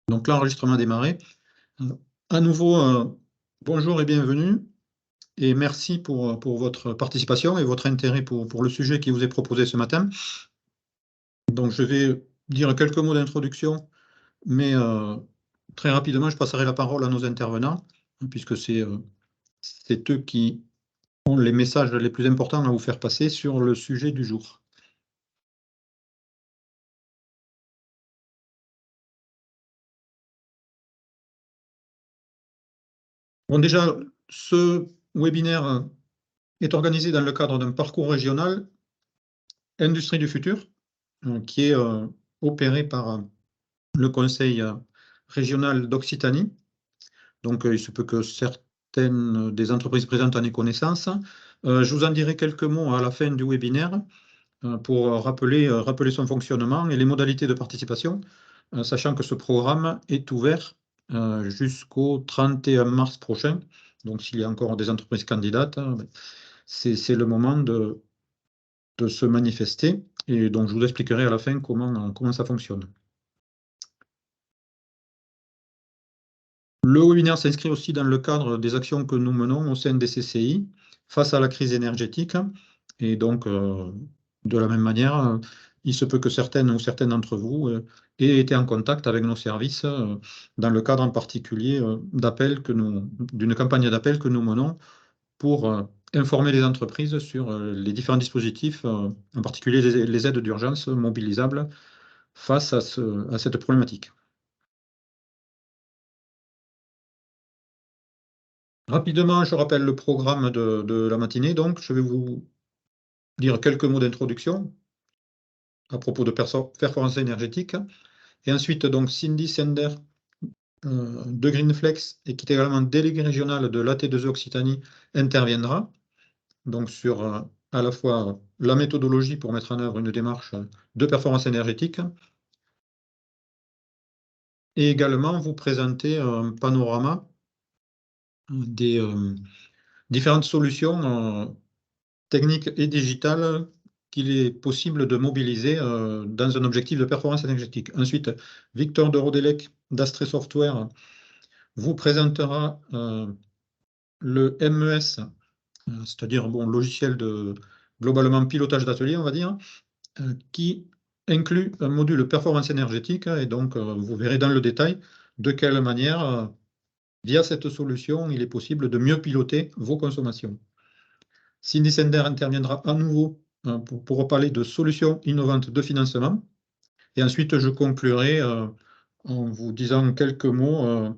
Donc l'enregistrement a démarré. À nouveau, bonjour et bienvenue. Et merci pour votre participation et votre intérêt pour le sujet qui vous est proposé ce matin. Donc je vais dire quelques mots d'introduction, mais très rapidement, je passerai la parole à nos intervenants, puisque c'est eux qui ont les messages les plus importants à vous faire passer sur le sujet du jour. Bon, déjà, ce webinaire est organisé dans le cadre d'un parcours régional Industrie du futur, qui est opéré par le Conseil régional d'Occitanie. Donc, il se peut que certaines des entreprises présentes en aient connaissance. Je vous en dirai quelques mots à la fin du webinaire pour rappeler son fonctionnement et les modalités de participation, sachant que ce programme est ouvert jusqu'au 31 mars prochain. Donc, s'il y a encore des entreprises candidates, c'est le moment de se manifester. Et donc, je vous expliquerai à la fin comment ça fonctionne. Le webinaire s'inscrit aussi dans le cadre des actions que nous menons au sein des CCI face à la crise énergétique. Et donc, de la même manière, il se peut que certaines d'entre vous aient été en contact avec nos services dans le cadre en particulier d'une campagne d'appel que nous menons pour informer les entreprises sur les différents dispositifs, en particulier les aides d'urgence mobilisables face à cette problématique. Rapidement, je rappelle le programme de la matinée. Donc, je vais vous dire quelques mots d'introduction à propos de performance énergétique. Et ensuite, donc, Cindy Sender de Greenflex, et qui est également déléguée régionale de l'AT2E Occitanie, interviendra donc sur à la fois la méthodologie pour mettre en œuvre une démarche de performance énergétique et également vous présenter un panorama des différentes solutions techniques et digitales qu'il est possible de mobiliser dans un objectif de performance énergétique. Ensuite, Victor de Rodelec d'Astre Software vous présentera le MES, c'est-à-dire logiciel de globalement pilotage d'atelier, on va dire, qui inclut un module performance énergétique. Et donc, vous verrez dans le détail de quelle manière, via cette solution, il est possible de mieux piloter vos consommations. Cindy Sender interviendra à nouveau pour parler de solutions innovantes de financement. Et ensuite, je conclurai en vous disant quelques mots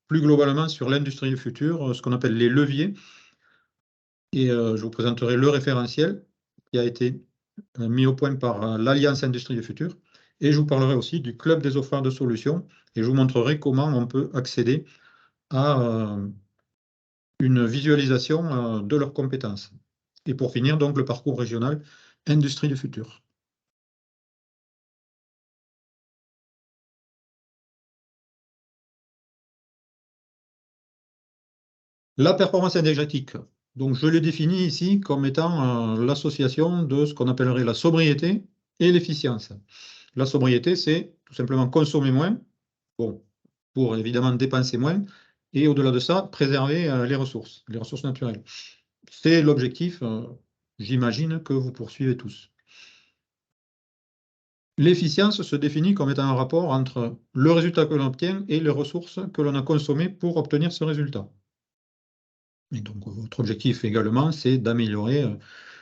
plus globalement sur l'industrie du futur, ce qu'on appelle les leviers. Et je vous présenterai le référentiel qui a été mis au point par l'Alliance Industrie du futur. Et je vous parlerai aussi du Club des offreurs de solutions. Et je vous montrerai comment on peut accéder à une visualisation de leurs compétences. Et pour finir, donc, le parcours régional Industrie du futur. La performance énergétique, donc je l'ai définie ici comme étant l'association de ce qu'on appellerait la sobriété et l'efficience. La sobriété, c'est tout simplement consommer moins, pour évidemment dépenser moins, et au-delà de ça, préserver les ressources naturelles. C'est l'objectif, j'imagine, que vous poursuivez tous. L'efficience se définit comme étant un rapport entre le résultat que l'on obtient et les ressources que l'on a consommées pour obtenir ce résultat. Et donc, votre objectif également, c'est d'améliorer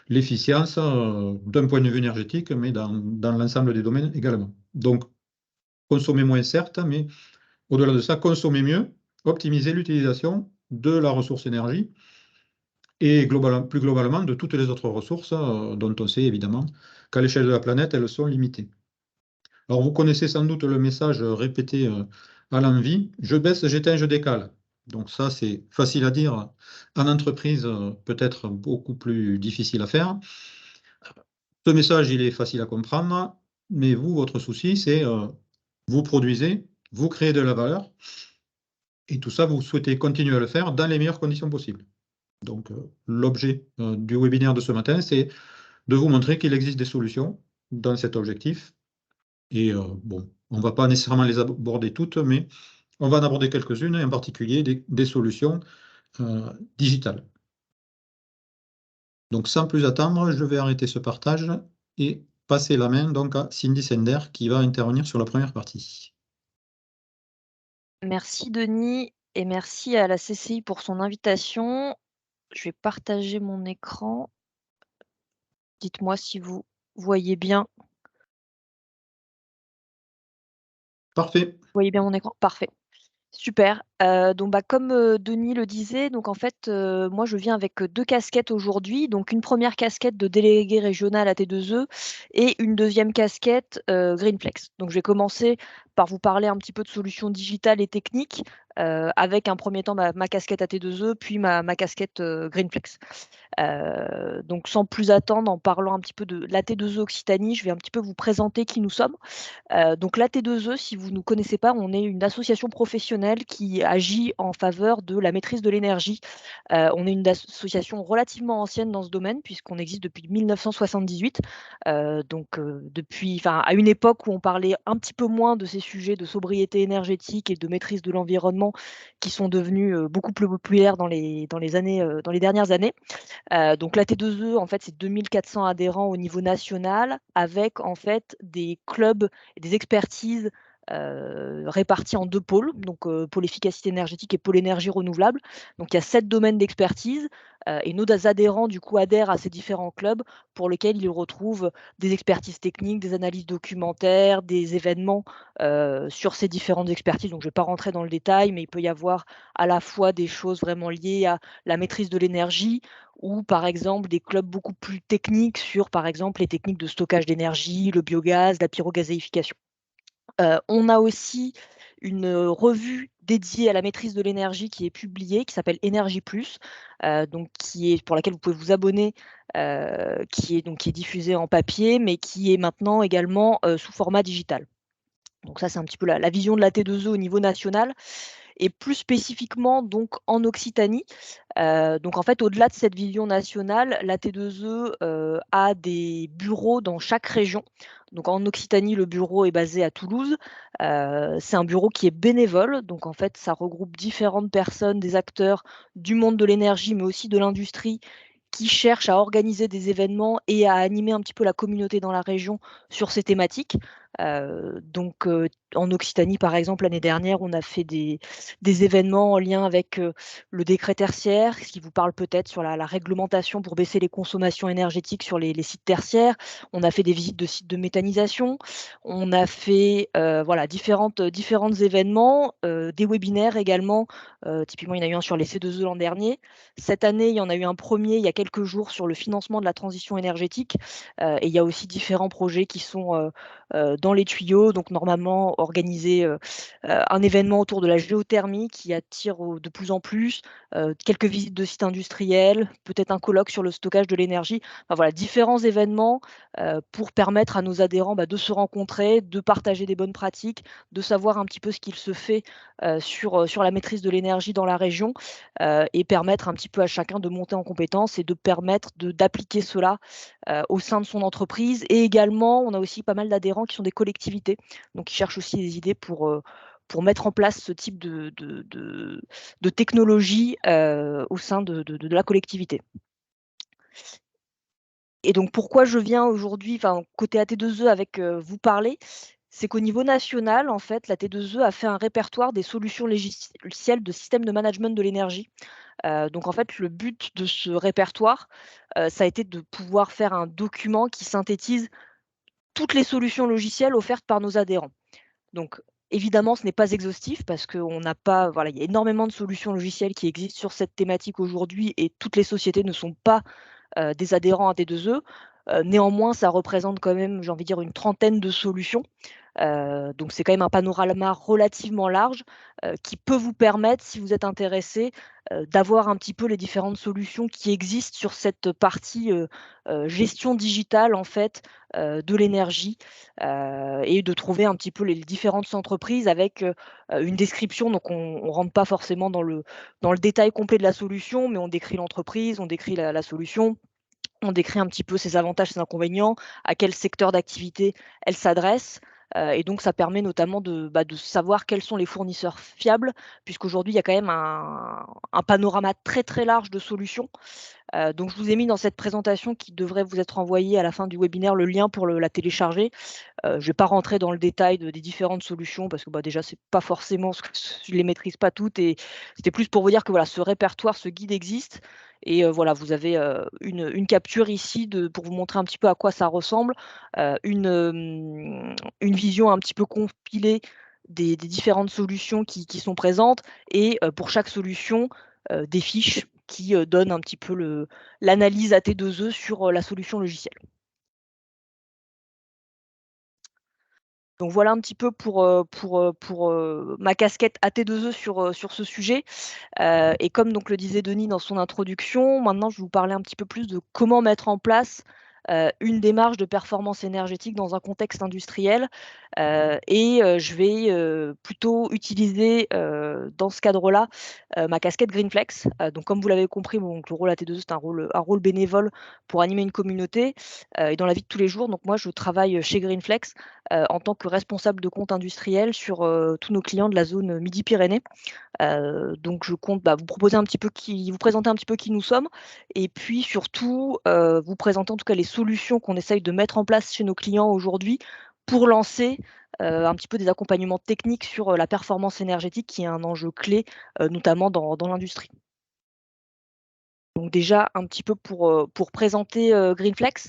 l'efficience d'un point de vue énergétique, mais dans l'ensemble des domaines également. Donc, consommer moins, certes, mais au-delà de ça, consommer mieux, optimiser l'utilisation de la ressource énergie et plus globalement de toutes les autres ressources dont on sait évidemment qu'à l'échelle de la planète, elles sont limitées. Alors, vous connaissez sans doute le message répété à l'envi, je baisse, j'éteins, je décale. Donc ça, c'est facile à dire. En entreprise, peut-être beaucoup plus difficile à faire. Ce message, il est facile à comprendre, mais vous, votre souci, c'est vous produisez, vous créez de la valeur, et tout ça, vous souhaitez continuer à le faire dans les meilleures conditions possibles. Donc, l'objet du webinaire de ce matin, c'est de vous montrer qu'il existe des solutions dans cet objectif. Et On ne va pas nécessairement les aborder toutes, mais on va en aborder quelques-unes, et en particulier des solutions digitales. Donc sans plus attendre, je vais arrêter ce partage et passer la main donc à Cindy Sender qui va intervenir sur la première partie. Merci Denis et merci à la CCI pour son invitation. Je vais partager mon écran. Dites-moi si vous voyez bien. Parfait. Vous voyez bien mon écran? Parfait. Super. Donc comme, Denis le disait, donc en fait, moi je viens avec, 2 casquettes aujourd'hui. Donc une première casquette de déléguée régionale à T2E et une deuxième casquette, Greenflex. Donc je vais commencer par vous parler un petit peu de solutions digitales et techniques, avec un premier temps ma casquette à T2E, puis ma casquette, Greenflex. Donc sans plus attendre, en parlant un petit peu de la T2E Occitanie, je vais un petit peu vous présenter qui nous sommes. Donc la T2E, si vous ne nous connaissez pas, on est une association professionnelle qui agit en faveur de la maîtrise de l'énergie. On est une association relativement ancienne dans ce domaine puisqu'on existe depuis 1978. Depuis à une époque où on parlait un petit peu moins de ces sujets de sobriété énergétique et de maîtrise de l'environnement qui sont devenus, beaucoup plus populaires dans les dernières années. Donc la T2E, en fait, c'est 2 400 adhérents au niveau national avec, en fait, des clubs et des expertises, répartis en 2 pôles, donc pôle efficacité énergétique et pôle énergie renouvelable. Donc il y a 7 domaines d'expertise, et nos adhérents, du coup, adhèrent à ces différents clubs pour lesquels ils retrouvent des expertises techniques, des analyses documentaires, des événements, sur ces différentes expertises. Donc je ne vais pas rentrer dans le détail, mais il peut y avoir à la fois des choses vraiment liées à la maîtrise de l'énergie, ou par exemple des clubs beaucoup plus techniques sur, par exemple, les techniques de stockage d'énergie, le biogaz, la pyrogazéification. On a aussi une, revue dédiée à la maîtrise de l'énergie qui est publiée, qui s'appelle Énergie Plus, pour laquelle vous pouvez vous abonner, qui est diffusée en papier, mais qui est maintenant également, sous format digital. Donc ça, c'est un petit peu la vision de la T2E au niveau national et plus spécifiquement donc en Occitanie. Donc en fait, au-delà de cette vision nationale, la T2E, a des bureaux dans chaque région. Donc en Occitanie, le bureau est basé à Toulouse. C'est un bureau qui est bénévole, donc en fait, ça regroupe différentes personnes, des acteurs du monde de l'énergie, mais aussi de l'industrie, qui cherchent à organiser des événements et à animer un petit peu la communauté dans la région sur ces thématiques. En Occitanie, par exemple, l'année dernière, on a fait des événements en lien avec, le décret tertiaire, ce qui vous parle peut-être sur la réglementation pour baisser les consommations énergétiques sur les sites tertiaires. On a fait des visites de sites de méthanisation. On a fait, voilà, différents événements, des webinaires également. Typiquement, il y en a eu un sur les C2E l'an dernier. Cette année, il y en a eu un premier il y a quelques jours sur le financement de la transition énergétique, et il y a aussi différents projets qui sont, dans les tuyaux. Donc normalement, organiser, un événement autour de la géothermie qui attire de plus en plus, quelques visites de sites industriels, peut-être un colloque sur le stockage de l'énergie. Enfin voilà, différents événements, pour permettre à nos adhérents, de se rencontrer, de partager des bonnes pratiques, de savoir un petit peu ce qu'il se fait, sur la maîtrise de l'énergie dans la région, et permettre un petit peu à chacun de monter en compétences et de permettre d'appliquer cela, au sein de son entreprise. Et également, on a aussi pas mal d'adhérents qui sont des collectivités, donc ils cherchent aussi des idées pour mettre en place ce type de technologie, au sein de la collectivité. Et donc pourquoi je viens aujourd'hui, côté AT2E avec, vous parler, c'est qu'au niveau national, en fait, la T2E a fait un répertoire des solutions logicielles de système de management de l'énergie. Donc en fait, le but de ce répertoire, ça a été de pouvoir faire un document qui synthétise toutes les solutions logicielles offertes par nos adhérents. Donc évidemment, ce n'est pas exhaustif parce qu'on n'a pas voilà, il y a énormément de solutions logicielles qui existent sur cette thématique aujourd'hui et toutes les sociétés ne sont pas, des adhérents à T2E. Néanmoins, ça représente quand même, j'ai envie de dire, une trentaine de solutions. Donc c'est quand même un panorama relativement large, qui peut vous permettre, si vous êtes intéressé, d'avoir un petit peu les différentes solutions qui existent sur cette partie, gestion digitale en fait, de l'énergie, et de trouver un petit peu les différentes entreprises avec, une description. Donc on rentre pas forcément dans le détail complet de la solution, mais on décrit l'entreprise, on décrit la solution, on décrit un petit peu ses avantages, ses inconvénients, à quel secteur d'activité elle s'adresse. Et donc ça permet notamment de savoir quels sont les fournisseurs fiables, puisqu'aujourd'hui il y a quand même un panorama très, très large de solutions. Donc je vous ai mis dans cette présentation qui devrait vous être envoyée à la fin du webinaire le lien pour la télécharger. Je ne vais pas rentrer dans le détail des différentes solutions parce que déjà c'est pas forcément je les maîtrise pas toutes, et c'était plus pour vous dire que voilà, ce répertoire, ce guide existe, et voilà, vous avez une capture ici pour vous montrer un petit peu à quoi ça ressemble, une vision un petit peu compilée des différentes solutions qui sont présentes, et pour chaque solution, des fiches qui donnent un petit peu l'analyse AT2E sur la solution logicielle. Donc voilà un petit peu pour ma casquette AT2E sur ce sujet. Et comme donc le disait Denis dans son introduction, maintenant je vais vous parler un petit peu plus de comment mettre en place une démarche de performance énergétique dans un contexte industriel. Je vais plutôt utiliser dans ce cadre-là ma casquette Greenflex. Donc comme vous l'avez compris, donc le rôle AT2E, c'est un rôle bénévole pour animer une communauté. Et dans la vie de tous les jours, donc moi je travaille chez Greenflex en tant que responsable de compte industriel sur tous nos clients de la zone Midi-Pyrénées. Donc je compte vous présenter un petit peu qui nous sommes, et puis surtout vous présenter en tout cas les solutions qu'on essaye de mettre en place chez nos clients aujourd'hui pour lancer un petit peu des accompagnements techniques sur la performance énergétique, qui est un enjeu clé notamment dans l'industrie. Donc déjà un petit peu pour présenter Greenflex.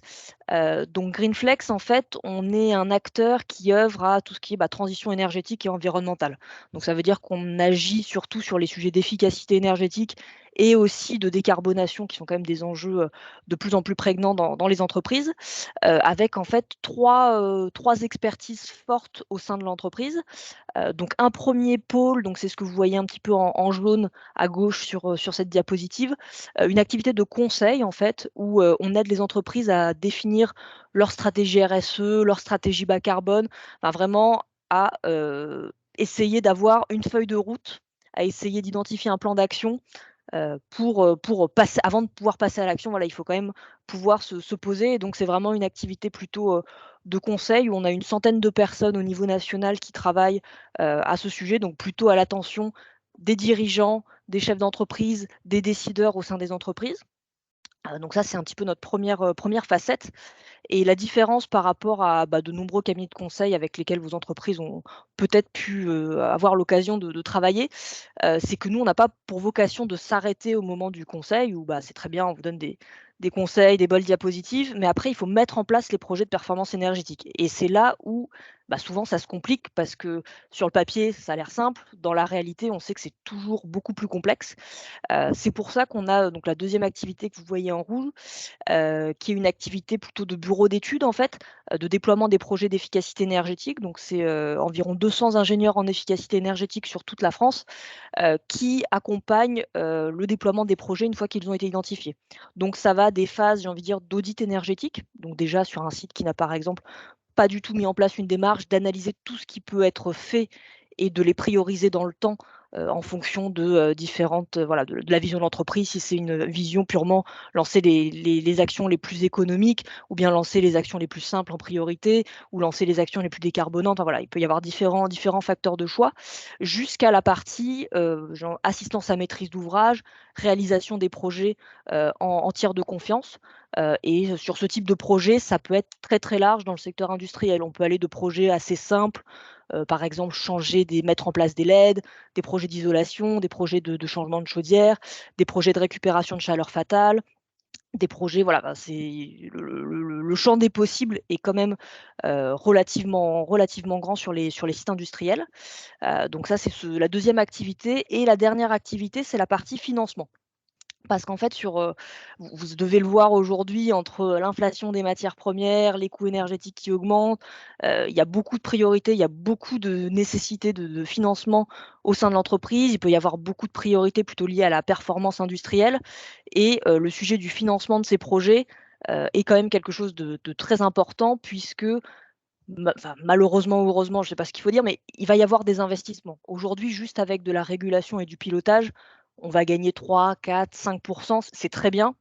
Donc Greenflex, en fait, on est un acteur qui œuvre à tout ce qui est transition énergétique et environnementale. Donc ça veut dire qu'on agit surtout sur les sujets d'efficacité énergétique et aussi de décarbonation, qui sont quand même des enjeux de plus en plus prégnants dans les entreprises, avec en fait trois expertises fortes au sein de l'entreprise. Donc un premier pôle, donc c'est ce que vous voyez un petit peu en jaune à gauche sur cette diapositive, une activité de conseil en fait, où on aide les entreprises à définir leur stratégie RSE, leur stratégie bas carbone, enfin vraiment à essayer d'avoir une feuille de route, à essayer d'identifier un plan d'action pour passer, avant de pouvoir passer à l'action. Voilà, il faut quand même pouvoir se poser, et donc c'est vraiment une activité plutôt de conseil, où on a une centaine de personnes au niveau national qui travaillent à ce sujet, donc plutôt à l'attention des dirigeants, des chefs d'entreprise, des décideurs au sein des entreprises. Donc ça, c'est un petit peu notre première facette. Et la différence par rapport à de nombreux cabinets de conseil avec lesquels vos entreprises ont peut-être pu avoir l'occasion de travailler, c'est que nous, on n'a pas pour vocation de s'arrêter au moment du conseil, où c'est très bien, on vous donne des conseils, des belles diapositives, mais après, il faut mettre en place les projets de performance énergétique. Et c'est là où souvent ça se complique, parce que sur le papier, ça a l'air simple. Dans la réalité, on sait que c'est toujours beaucoup plus complexe. C'est pour ça qu'on a donc la deuxième activité que vous voyez en rouge, qui est une activité plutôt de bureau d'études en fait, de déploiement des projets d'efficacité énergétique. Donc c'est environ 200 ingénieurs en efficacité énergétique sur toute la France, qui accompagnent le déploiement des projets une fois qu'ils ont été identifiés. Donc ça va des phases, j'ai envie de dire, d'audit énergétique, donc déjà sur un site qui n'a par exemple pas du tout mis en place une démarche d'analyser tout ce qui peut être fait et de les prioriser dans le temps, en fonction de différentes, voilà, de la vision de l'entreprise. Si c'est une vision purement lancer les actions les plus économiques, ou bien lancer les actions les plus simples en priorité, ou lancer les actions les plus décarbonantes. Enfin voilà, il peut y avoir différents facteurs de choix, jusqu'à la partie genre assistance à maîtrise d'ouvrage, réalisation des projets en tiers de confiance. Et sur ce type de projet, ça peut être très, très large dans le secteur industriel. On peut aller de projets assez simples, par exemple mettre en place des LED, des projets d'isolation, des projets de changement de chaudière, des projets de récupération de chaleur fatale, des projets, voilà, c'est le champ des possibles est quand même relativement grand sur les sites industriels. Donc ça, c'est la deuxième activité, et la dernière activité, c'est la partie financement. Parce qu'en fait, vous devez le voir aujourd'hui, entre l'inflation des matières premières, les coûts énergétiques qui augmentent, il y a beaucoup de priorités, il y a beaucoup de nécessités de financement au sein de l'entreprise. Il peut y avoir beaucoup de priorités plutôt liées à la performance industrielle, et le sujet du financement de ces projets est quand même quelque chose de très important, puisque malheureusement ou heureusement, je ne sais pas ce qu'il faut dire, mais il va y avoir des investissements. Aujourd'hui, juste avec de la régulation et du pilotage, on va gagner 3, 4, 5 %, c'est très bien,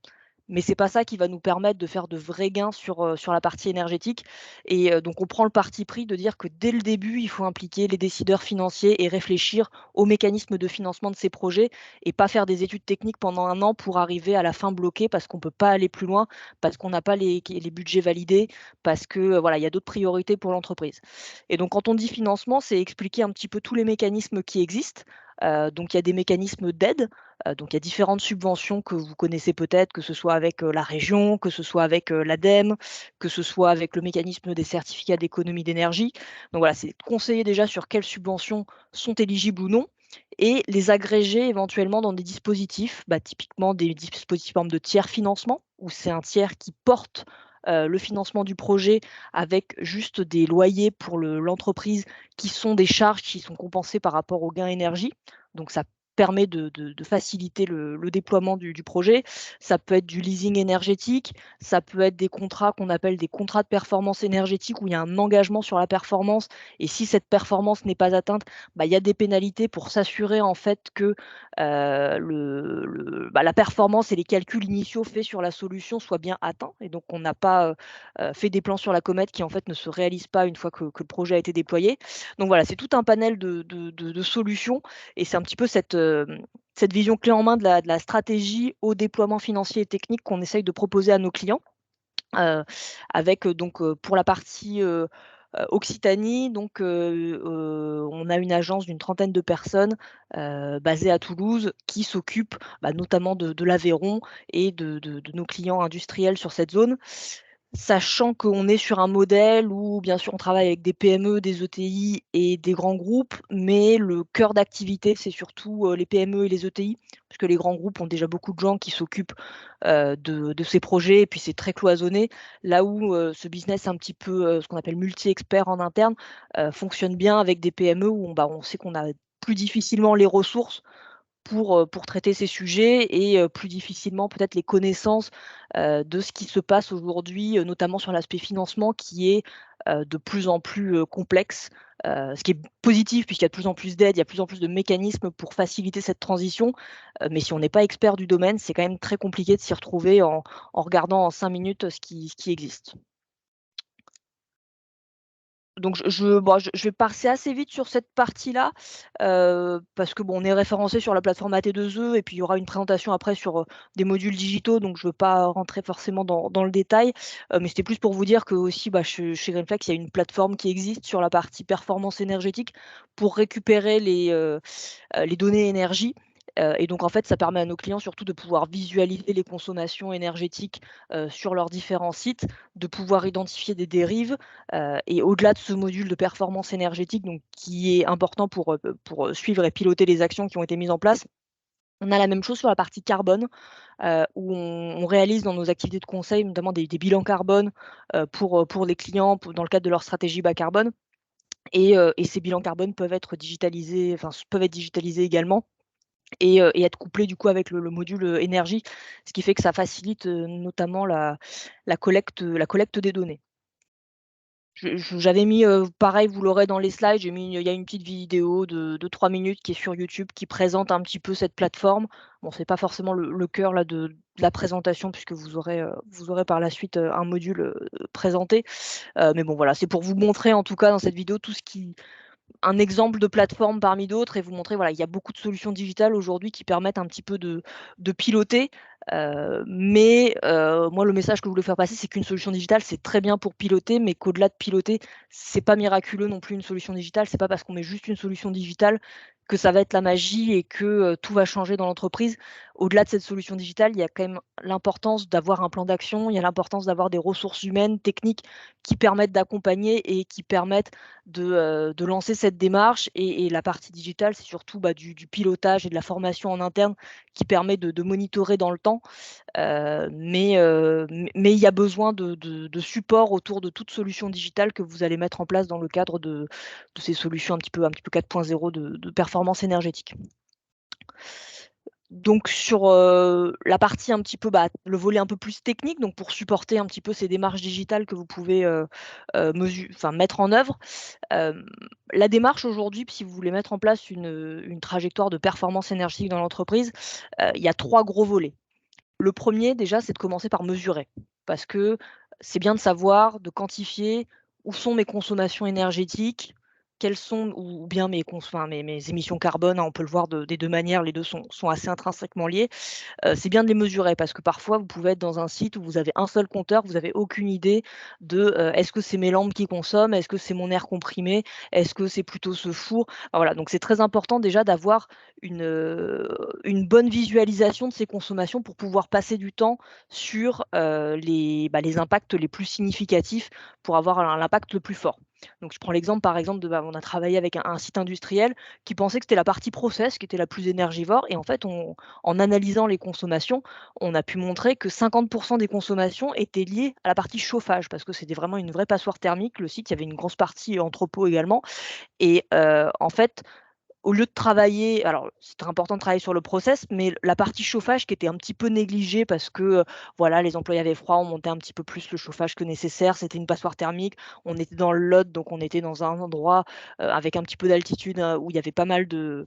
mais c'est pas ça qui va nous permettre de faire de vrais gains sur la partie énergétique. Et donc on prend le parti pris de dire que dès le début, il faut impliquer les décideurs financiers et réfléchir aux mécanismes de financement de ces projets et pas faire des études techniques pendant 1 an pour arriver à la fin bloqué parce qu'on peut pas aller plus loin, parce qu'on n'a pas les budgets validés, parce que, voilà, il y a d'autres priorités pour l'entreprise. Et donc quand on dit financement, c'est expliquer un petit peu tous les mécanismes qui existent. Donc il y a des mécanismes d'aide, donc il y a différentes subventions que vous connaissez peut-être, que ce soit avec, la région, que ce soit avec, l'ADEME, que ce soit avec le mécanisme des certificats d'économie d'énergie. Donc voilà, c'est conseiller déjà sur quelles subventions sont éligibles ou non et les agréger éventuellement dans des dispositifs, typiquement des dispositifs par exemple de tiers financement, où c'est un tiers qui porte, le financement du projet avec juste des loyers pour l'entreprise qui sont des charges qui sont compensées par rapport aux gains énergie. Donc ça permet de faciliter le déploiement du projet. Ça peut être du leasing énergétique, ça peut être des contrats qu'on appelle des contrats de performance énergétique où il y a un engagement sur la performance et si cette performance n'est pas atteinte, il y a des pénalités pour s'assurer en fait que, la performance et les calculs initiaux faits sur la solution soient bien atteints et donc on n'a pas, fait des plans sur la comète qui en fait ne se réalisent pas une fois que le projet a été déployé. Donc voilà, c'est tout un panel de solutions et c'est un petit peu cette vision clé en main de la stratégie au déploiement financier et technique qu'on essaye de proposer à nos clients, heu, avec, donc, pour la partie, Occitanie, donc, on a une agence d'une trentaine de personnes, basée à Toulouse qui s'occupe, notamment de l'Aveyron et de nos clients industriels sur cette zone. Sachant qu'on est sur un modèle où, bien sûr, on travaille avec des PME, des ETI et des grands groupes, mais le cœur d'activité, c'est surtout, les PME et les ETI, parce que les grands groupes ont déjà beaucoup de gens qui s'occupent, de ces projets et puis c'est très cloisonné. Là où, ce business un petit peu, ce qu'on appelle multi-expert en interne, fonctionne bien avec des PME où on sait qu'on a plus difficilement les ressources pour traiter ces sujets et plus difficilement peut-être les connaissances, de ce qui se passe aujourd'hui, notamment sur l'aspect financement qui est, de plus en plus, complexe, ce qui est positif puisqu'il y a de plus en plus d'aides, il y a de plus en plus de mécanismes pour faciliter cette transition, mais si on n'est pas expert du domaine, c'est quand même très compliqué de s'y retrouver en regardant en 5 minutes, ce qui existe. Donc je vais passer assez vite sur cette partie-là, parce que on est référencé sur la plateforme AT2E et puis il y aura une présentation après sur, des modules digitaux, donc je ne veux pas rentrer forcément dans le détail. Mais c'était plus pour vous dire qu'aussi, chez Greenflex, il y a une plateforme qui existe sur la partie performance énergétique pour récupérer les données énergie. Et donc en fait, ça permet à nos clients surtout de pouvoir visualiser les consommations énergétiques, sur leurs différents sites, de pouvoir identifier des dérives, et au-delà de ce module de performance énergétique donc qui est important pour suivre et piloter les actions qui ont été mises en place, on a la même chose sur la partie carbone, où on réalise dans nos activités de conseil notamment des bilans carbone, pour les clients dans le cadre de leur stratégie bas carbone et ces bilans carbone peuvent être digitalisés, peuvent être digitalisés également et être couplés du coup avec le module, énergie, ce qui fait que ça facilite, notamment la collecte des données. J'avais mis, pareil, vous l'aurez dans les slides, il y a une petite vidéo de 3 minutes qui est sur YouTube qui présente un petit peu cette plateforme. Bon, c'est pas forcément le cœur là de la présentation puisque vous aurez par la suite, un module, présenté. Mais bon voilà, c'est pour vous montrer en tout cas dans cette vidéo tout ce qui un exemple de plateforme parmi d'autres et vous montrer, voilà, il y a beaucoup de solutions digitales aujourd'hui qui permettent un petit peu de piloter, mais moi, le message que je voulais faire passer, c'est qu'une solution digitale, c'est très bien pour piloter, mais qu'au-delà de piloter, c'est pas miraculeux non plus une solution digitale. C'est pas parce qu'on met juste une solution digitale que ça va être la magie et que, tout va changer dans l'entreprise. Au-delà de cette solution digitale, il y a quand même l'importance d'avoir un plan d'action, il y a l'importance d'avoir des ressources humaines, techniques qui permettent d'accompagner et qui permettent de lancer cette démarche et la partie digitale, c'est surtout, du pilotage et de la formation en interne qui permet de monitorer dans le temps. Mais il y a besoin de support autour de toute solution digitale que vous allez mettre en place dans le cadre de ces solutions un petit peu 4.0 de performance énergétique. Donc sur, la partie un petit peu, le volet un peu plus technique, donc pour supporter un petit peu ces démarches digitales que vous pouvez, mettre en œuvre. Hem, la démarche aujourd'hui, si vous voulez mettre en place une trajectoire de performance énergétique dans l'entreprise, il y a 3 gros volets. Le premier déjà, c'est de commencer par mesurer. Parce que c'est bien de savoir, de quantifier où sont mes consommations énergétiques, quelles sont ou bien mes émissions carbone, hein, on peut le voir des 2 manières, les 2 sont assez intrinsèquement liés. C'est bien de les mesurer parce que parfois vous pouvez être dans un site où vous avez un seul compteur, vous avez aucune idée de, est-ce que c'est mes lampes qui consomment? Est-ce que c'est mon air comprimé? Est-ce que c'est plutôt ce four? Enfin voilà, donc c'est très important déjà d'avoir une bonne visualisation de ces consommations pour pouvoir passer du temps sur, les impacts les plus significatifs pour avoir l'impact le plus fort. Donc je prends l'exemple par exemple on a travaillé avec un site industriel qui pensait que c'était la partie process qui était la plus énergivore et en fait en analysant les consommations, on a pu montrer que 50 des consommations étaient liées à la partie chauffage parce que c'était vraiment une vraie passoire thermique. Le site, il y avait une grosse partie entrepôt également et en fait, au lieu de travailler alors c'était important de travailler sur le process, mais la partie chauffage qui était un petit peu négligée parce que, voilà, les employés avaient froid, on montait un petit peu plus le chauffage que nécessaire. C'était une passoire thermique. On était dans le Lot, donc on était dans un endroit, avec un petit peu d'altitude, où il y avait pas mal de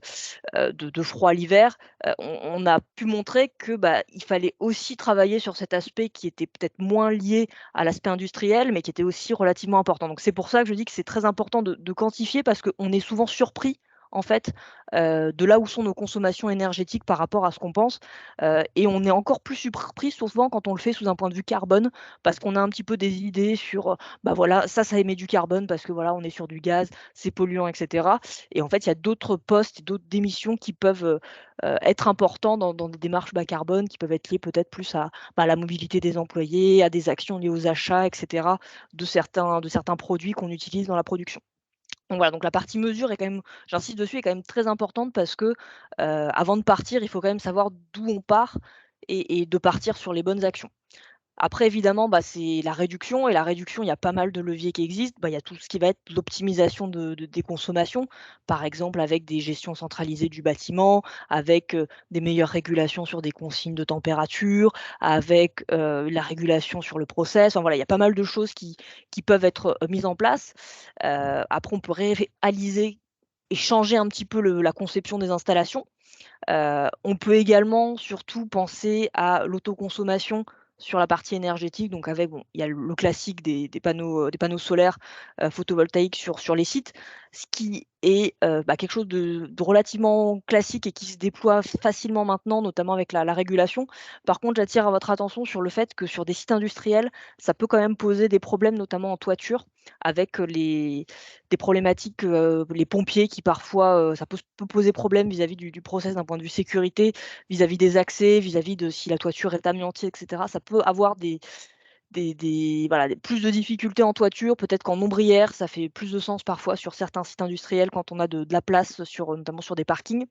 froid l'hiver. On a pu montrer que, il fallait aussi travailler sur cet aspect qui était peut-être moins lié à l'aspect industriel, mais qui était aussi relativement important. Donc c'est pour ça que je dis que c'est très important de quantifier parce qu'on est souvent surpris, en fait, de là où sont nos consommations énergétiques par rapport à ce qu'on pense, et on est encore plus surpris souvent quand on le fait sous un point de vue carbone, parce qu'on a un petit peu des idées sur, voilà, ça émet du carbone parce que voilà, on est sur du gaz, c'est polluant et cetera. Et en fait, il y a d'autres postes, d'autres démissions qui peuvent, être importants dans des démarches bas carbone, qui peuvent être liées peut-être plus à, la mobilité des employés, à des actions liées aux achats et cetera, de certains produits qu'on utilise dans la production. Donc voilà, donc la partie mesure est quand même j'insiste dessus, est quand même très importante parce que, avant de partir, il faut quand même savoir d'où on part et de partir sur les bonnes actions. Après évidemment, c'est la réduction et la réduction, il y a pas mal de leviers qui existent. Il y a tout ce qui va être l'optimisation des consommations, par exemple avec des gestions centralisées du bâtiment, avec, des meilleures régulations sur des consignes de température, avec, la régulation sur le process. Enfin voilà, il y a pas mal de choses qui peuvent être, mises en place. Après on peut réaliser et changer un petit peu la conception des installations. On peut également surtout penser à l'autoconsommation sur la partie énergétique, donc avec bon, il y a le classique des panneaux solaires, photovoltaïques sur les sites, ce qui est, quelque chose de relativement classique et qui se déploie facilement maintenant, notamment avec la régulation. Par contre, j'attire à votre attention sur le fait que sur des sites industriels, ça peut quand même poser des problèmes, notamment en toiture, avec, des problématiques, les pompiers qui parfois, ça peut poser problème vis-à-vis du process d'un point de vue sécurité, vis-à-vis des accès, vis-à-vis de si la toiture est amiantée et cetera. Ça peut avoir plus de difficultés en toiture, peut-être qu'en ombrière, ça fait plus de sens parfois sur certains sites industriels quand on a de la place sur, notamment sur des parkings.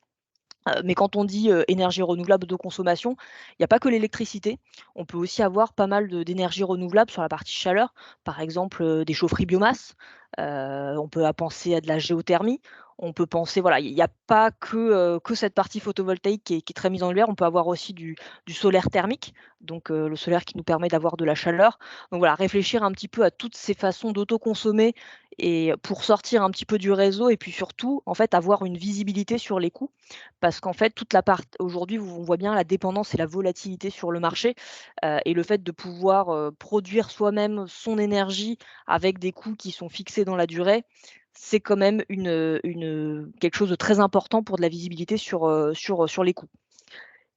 Mais quand on dit, énergie renouvelable de consommation, il y a pas que l'électricité. On peut aussi avoir pas mal d'énergie renouvelable sur la partie chaleur, par exemple, des chaufferies biomasse. On peut penser à de la géothermie. On peut penser voilà, il y a pas que cette partie photovoltaïque qui est très mise en lumière. On peut avoir aussi du solaire thermique, donc le solaire qui nous permet d'avoir de la chaleur. Donc voilà, réfléchir un petit peu à toutes ces façons d'autoconsommer et pour sortir un petit peu du réseau et puis surtout, en fait, avoir une visibilité sur les coûts. Parce qu'en fait, toute la part aujourd'hui, on voit bien la dépendance et la volatilité sur le marché, et le fait de pouvoir, produire soi-même son énergie avec des coûts qui sont fixés dans la durée, c'est quand même quelque chose de très important pour de la visibilité sur les coûts.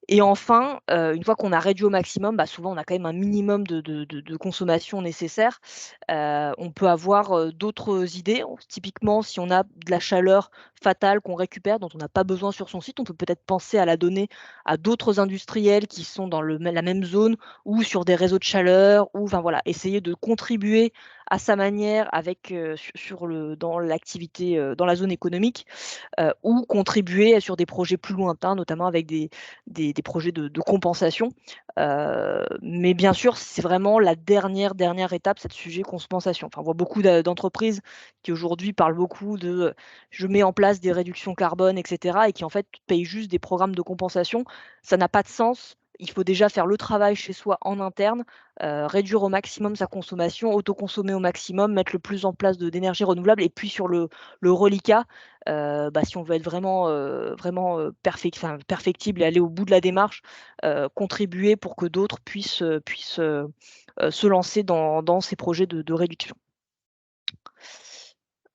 Et enfin, une fois qu'on a réduit au maximum, souvent on a quand même un minimum de consommation nécessaire. On peut avoir, d'autres idées. Typiquement, si on a de la chaleur fatale qu'on récupère, dont on n'a pas besoin sur son site, on peut peut-être penser à la donner à d'autres industriels qui sont dans la même zone ou sur des réseaux de chaleur ou enfin voilà, essayer de contribuer à sa manière avec, dans l'activité, dans la zone économique, ou contribuer sur des projets plus lointains, notamment avec des projets de compensation. Mais bien sûr, c'est vraiment la dernière étape, cette sujet compensation. Enfin, on voit beaucoup d'entreprises qui aujourd'hui parlent beaucoup de, «Je mets en place des réductions carbone» et cetera et qui en fait payent juste des programmes de compensation. Ça n'a pas de sens. il faut déjà faire le travail chez soi en interne, réduire au maximum sa consommation, autoconsommer au maximum, mettre le plus en place d'énergie renouvelable et puis sur le reliquat, si on veut être vraiment perfectible et aller au bout de la démarche, contribuer pour que d'autres puissent se lancer dans ces projets de réduction.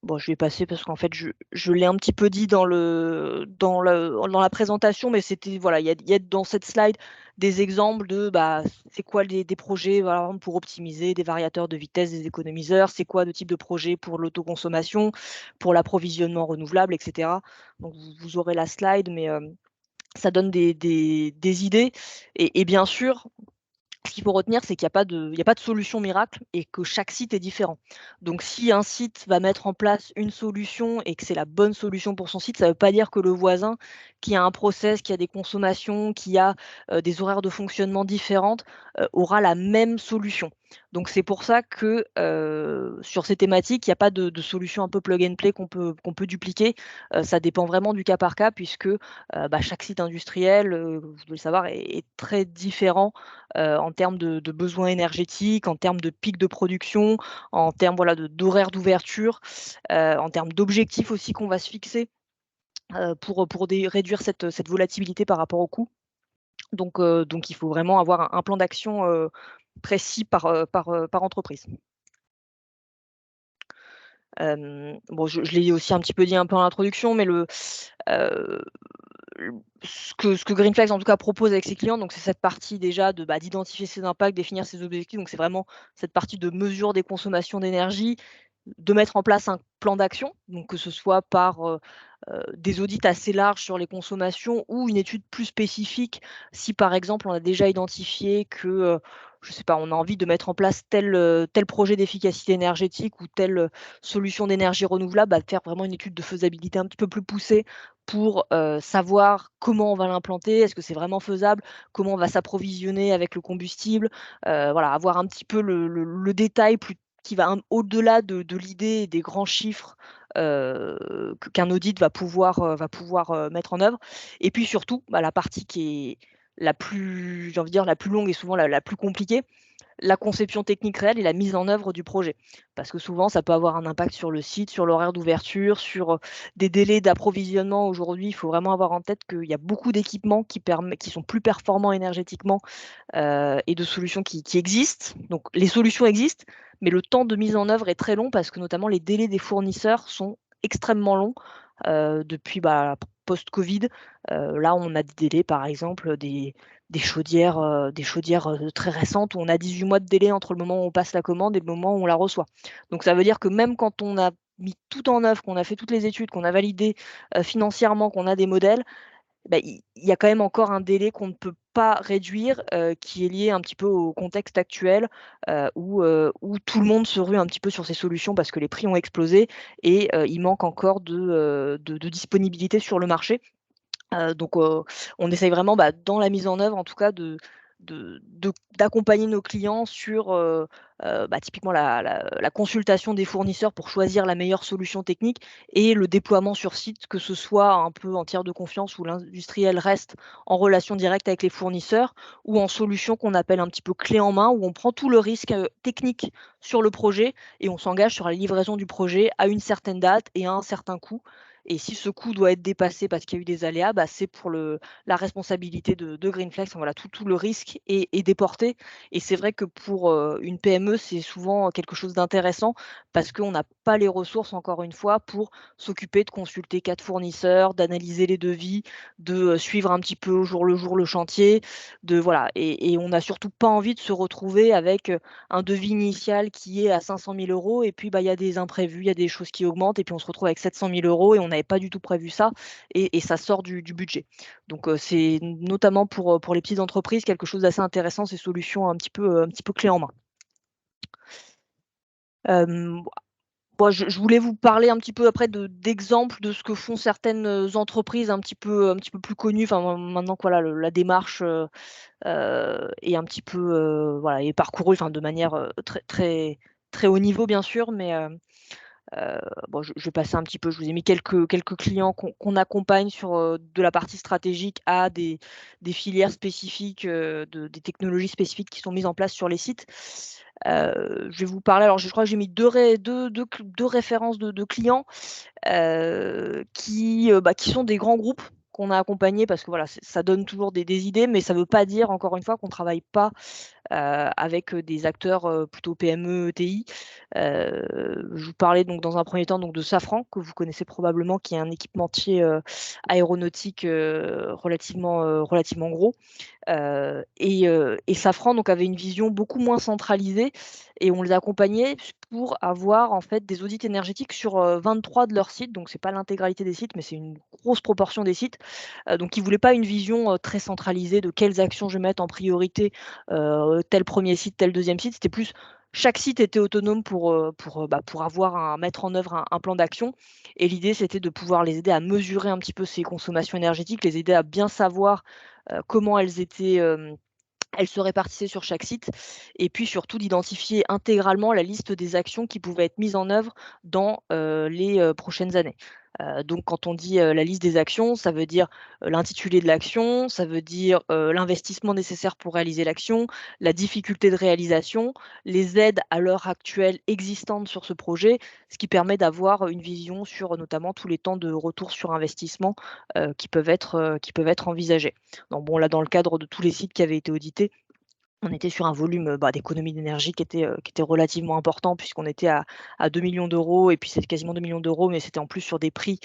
Bon, je vais passer parce qu'en fait, je l'ai un petit peu dit dans la présentation, mais c'était voilà, il y a dans cette slide des exemples de, c'est quoi des projets, voilà, pour optimiser des variateurs de vitesse, des économiseurs, c'est quoi le type de projet pour l'autoconsommation, pour l'approvisionnement renouvelable et cetera. Donc vous aurez la slide, mais ça donne des idées et bien sûr, ce qu'il faut retenir, c'est qu'il y a pas de solution miracle et que chaque site est différent. Donc si un site va mettre en place une solution et que c'est la bonne solution pour son site, ça ne veut pas dire que le voisin qui a un process, qui a des consommations, qui a, des horaires de fonctionnement différentes, aura la même solution. Donc c'est pour ça que, sur ces thématiques, il y a pas de solution un peu plug and play qu'on peut dupliquer. Ça dépend vraiment du cas par cas puisque, chaque site industriel, vous devez le savoir, est très différent en termes de besoins énergétiques, en termes de pics de production, en termes, voilà, d'horaires d'ouverture, en termes d'objectifs aussi qu'on va se fixer, pour réduire cette volatilité par rapport aux coûts. Donc il faut vraiment avoir un plan d'action, précis par entreprise. Bon, je l'ai aussi un petit peu dit un peu en introduction, mais heu, ce que Greenflex en tout cas propose avec ses clients, donc c'est cette partie déjà d'identifier ses impacts, définir ses objectifs, donc c'est vraiment cette partie de mesure des consommations d'énergie, de mettre en place un plan d'action, donc que ce soit par, des audits assez larges sur les consommations ou une étude plus spécifique si par exemple on a déjà identifié que, je sais pas, on a envie de mettre en place tel projet d'efficacité énergétique ou telle, solution d'énergie renouvelable, de faire vraiment une étude de faisabilité un petit peu plus poussée pour, savoir comment on va l'implanter. Est-ce que c'est vraiment faisable? Comment on va s'approvisionner avec le combustible? Voilà, avoir un petit peu le détail qui va au-delà de l'idée et des grands chiffres, qu'un audit va pouvoir mettre en œuvre et puis surtout, la partie qui est la plus j'ai envie de dire la plus longue et souvent la plus compliquée, la conception technique réelle et la mise en œuvre du projet. Parce que souvent, ça peut avoir un impact sur le site, sur l'horaire d'ouverture, sur, des délais d'approvisionnement. Aujourd'hui, il faut vraiment avoir en tête qu'il y a beaucoup d'équipements qui sont plus performants énergétiquement, et de solutions qui existent. Donc les solutions existent, mais le temps de mise en œuvre est très long parce que notamment les délais des fournisseurs sont extrêmement longs, depuis, post-Covid. Là, on a des délais, par exemple, des chaudières, très récentes où on a 18 mois de délai entre le moment où on passe la commande et le moment où on la reçoit. Donc ça veut dire que même quand on a mis tout en œuvre, qu'on a fait toutes les études, qu'on a validé, financièrement, qu'on a des modèles, il y a quand même encore un délai qu'on ne peut pas réduire, qui est lié un petit peu au contexte actuel, où tout le monde se rue un petit peu sur ces solutions parce que les prix ont explosé et il manque encore de disponibilité sur le marché. On essaye vraiment, dans la mise en œuvre en tout cas d'accompagner nos clients sur, typiquement la consultation des fournisseurs pour choisir la meilleure solution technique et le déploiement sur site, que ce soit un peu en tiers de confiance où l'industriel reste en relation directe avec les fournisseurs ou en solution qu'on appelle un petit peu clé en main, où on prend tout le risque, technique sur le projet et on s'engage sur la livraison du projet à une certaine date et à un certain coût. Et si ce coût doit être dépassé parce qu'il y a eu des aléas, c'est pour la responsabilité de Greenflex. Enfin, voilà, tout le risque est déporté et c'est vrai que pour, une PME, c'est souvent quelque chose d'intéressant parce qu'on n'a pas les ressources, encore une fois, pour s'occuper de consulter 4 fournisseurs, d'analyser les devis, de, suivre un petit peu au jour le chantier, de voilà et on n'a surtout pas envie de se retrouver avec, un devis initial qui est à 500 000 € et puis, il y a des imprévus, il y a des choses qui augmentent et puis on se retrouve avec 700 000 € et on n'avait pas du tout prévu ça et ça sort du budget. Donc, c'est notamment pour les petites entreprises quelque chose d'assez intéressant, ces solutions un petit peu clés en main. Hem, Bon, je voulais vous parler un petit peu après d'exemples de ce que font certaines, entreprises un petit peu plus connues. Enfin, maintenant que voilà la démarche, est un petit peu, voilà, est parcourue, enfin de manière, très très très haut niveau bien sûr, mais Bon, je vais passer un petit peu, je vous ai mis quelques clients qu'on accompagne sur, de la partie stratégique à des filières spécifiques, des technologies spécifiques qui sont mises en place sur les sites. Je vais vous parler, alors je crois que j'ai mis deux références de clients, qui sont des grands groupes qu'on a accompagnés parce que voilà, ça donne toujours des idées, mais ça ne veut pas dire, encore une fois, qu'on ne travaille pas avec des acteurs plutôt PME, ETI. Je vous parlais donc dans un premier temps donc de Safran, que vous connaissez probablement, qui est un équipementier aéronautique relativement gros. Et Safran donc avait une vision beaucoup moins centralisée et on les accompagnait pour avoir en fait des audits énergétiques sur 23 de leurs sites. Donc c'est pas l'intégralité des sites, mais c'est une grosse proportion des sites. Donc ils voulaient pas une vision très centralisée de quelles actions je vais mettre en priorité, tel premier site, tel deuxième site. C'était plus chaque site était autonome pour mettre en œuvre un plan d'action. Et l'idée, c'était de pouvoir les aider à mesurer un petit peu ces consommations énergétiques, les aider à bien savoir comment elles se répartissaient sur chaque site et puis surtout d'identifier intégralement la liste des actions qui pouvaient être mises en œuvre dans, les, prochaines années. Donc quand on dit, la liste des actions, ça veut dire, l'intitulé de l'action, ça veut dire, l'investissement nécessaire pour réaliser l'action, la difficulté de réalisation, les aides à l'heure actuelle existantes sur ce projet, ce qui permet d'avoir une vision sur, notamment tous les temps de retour sur investissement, qui peuvent être envisagés. Donc bon, là, dans le cadre de tous les sites qui avaient été audités, on était sur un volume, d'économie d'énergie qui était relativement important puisqu'on était à 2 000 000 et puis c'est quasiment 2 000 000 mais c'était en plus sur des prix,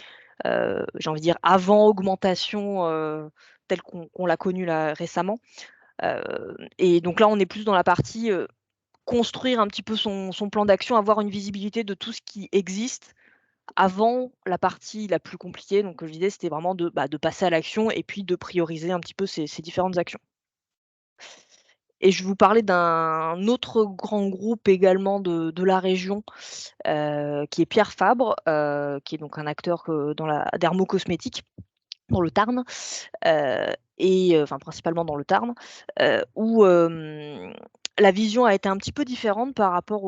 j'ai envie de dire avant augmentation, telle qu'on l'a connue là récemment. Et donc là, on est plus dans la partie, construire un petit peu son plan d'action, avoir une visibilité de tout ce qui existe avant la partie la plus compliquée. Donc, je disais, c'était vraiment de passer à l'action et puis de prioriser un petit peu ces différentes actions. Et je vais vous parler d'un autre grand groupe également de la région, qui est Pierre Fabre, qui est donc un acteur dans la dermocosmétique, dans le Tarn, enfin principalement dans le Tarn, où, la vision a été un petit peu différente par rapport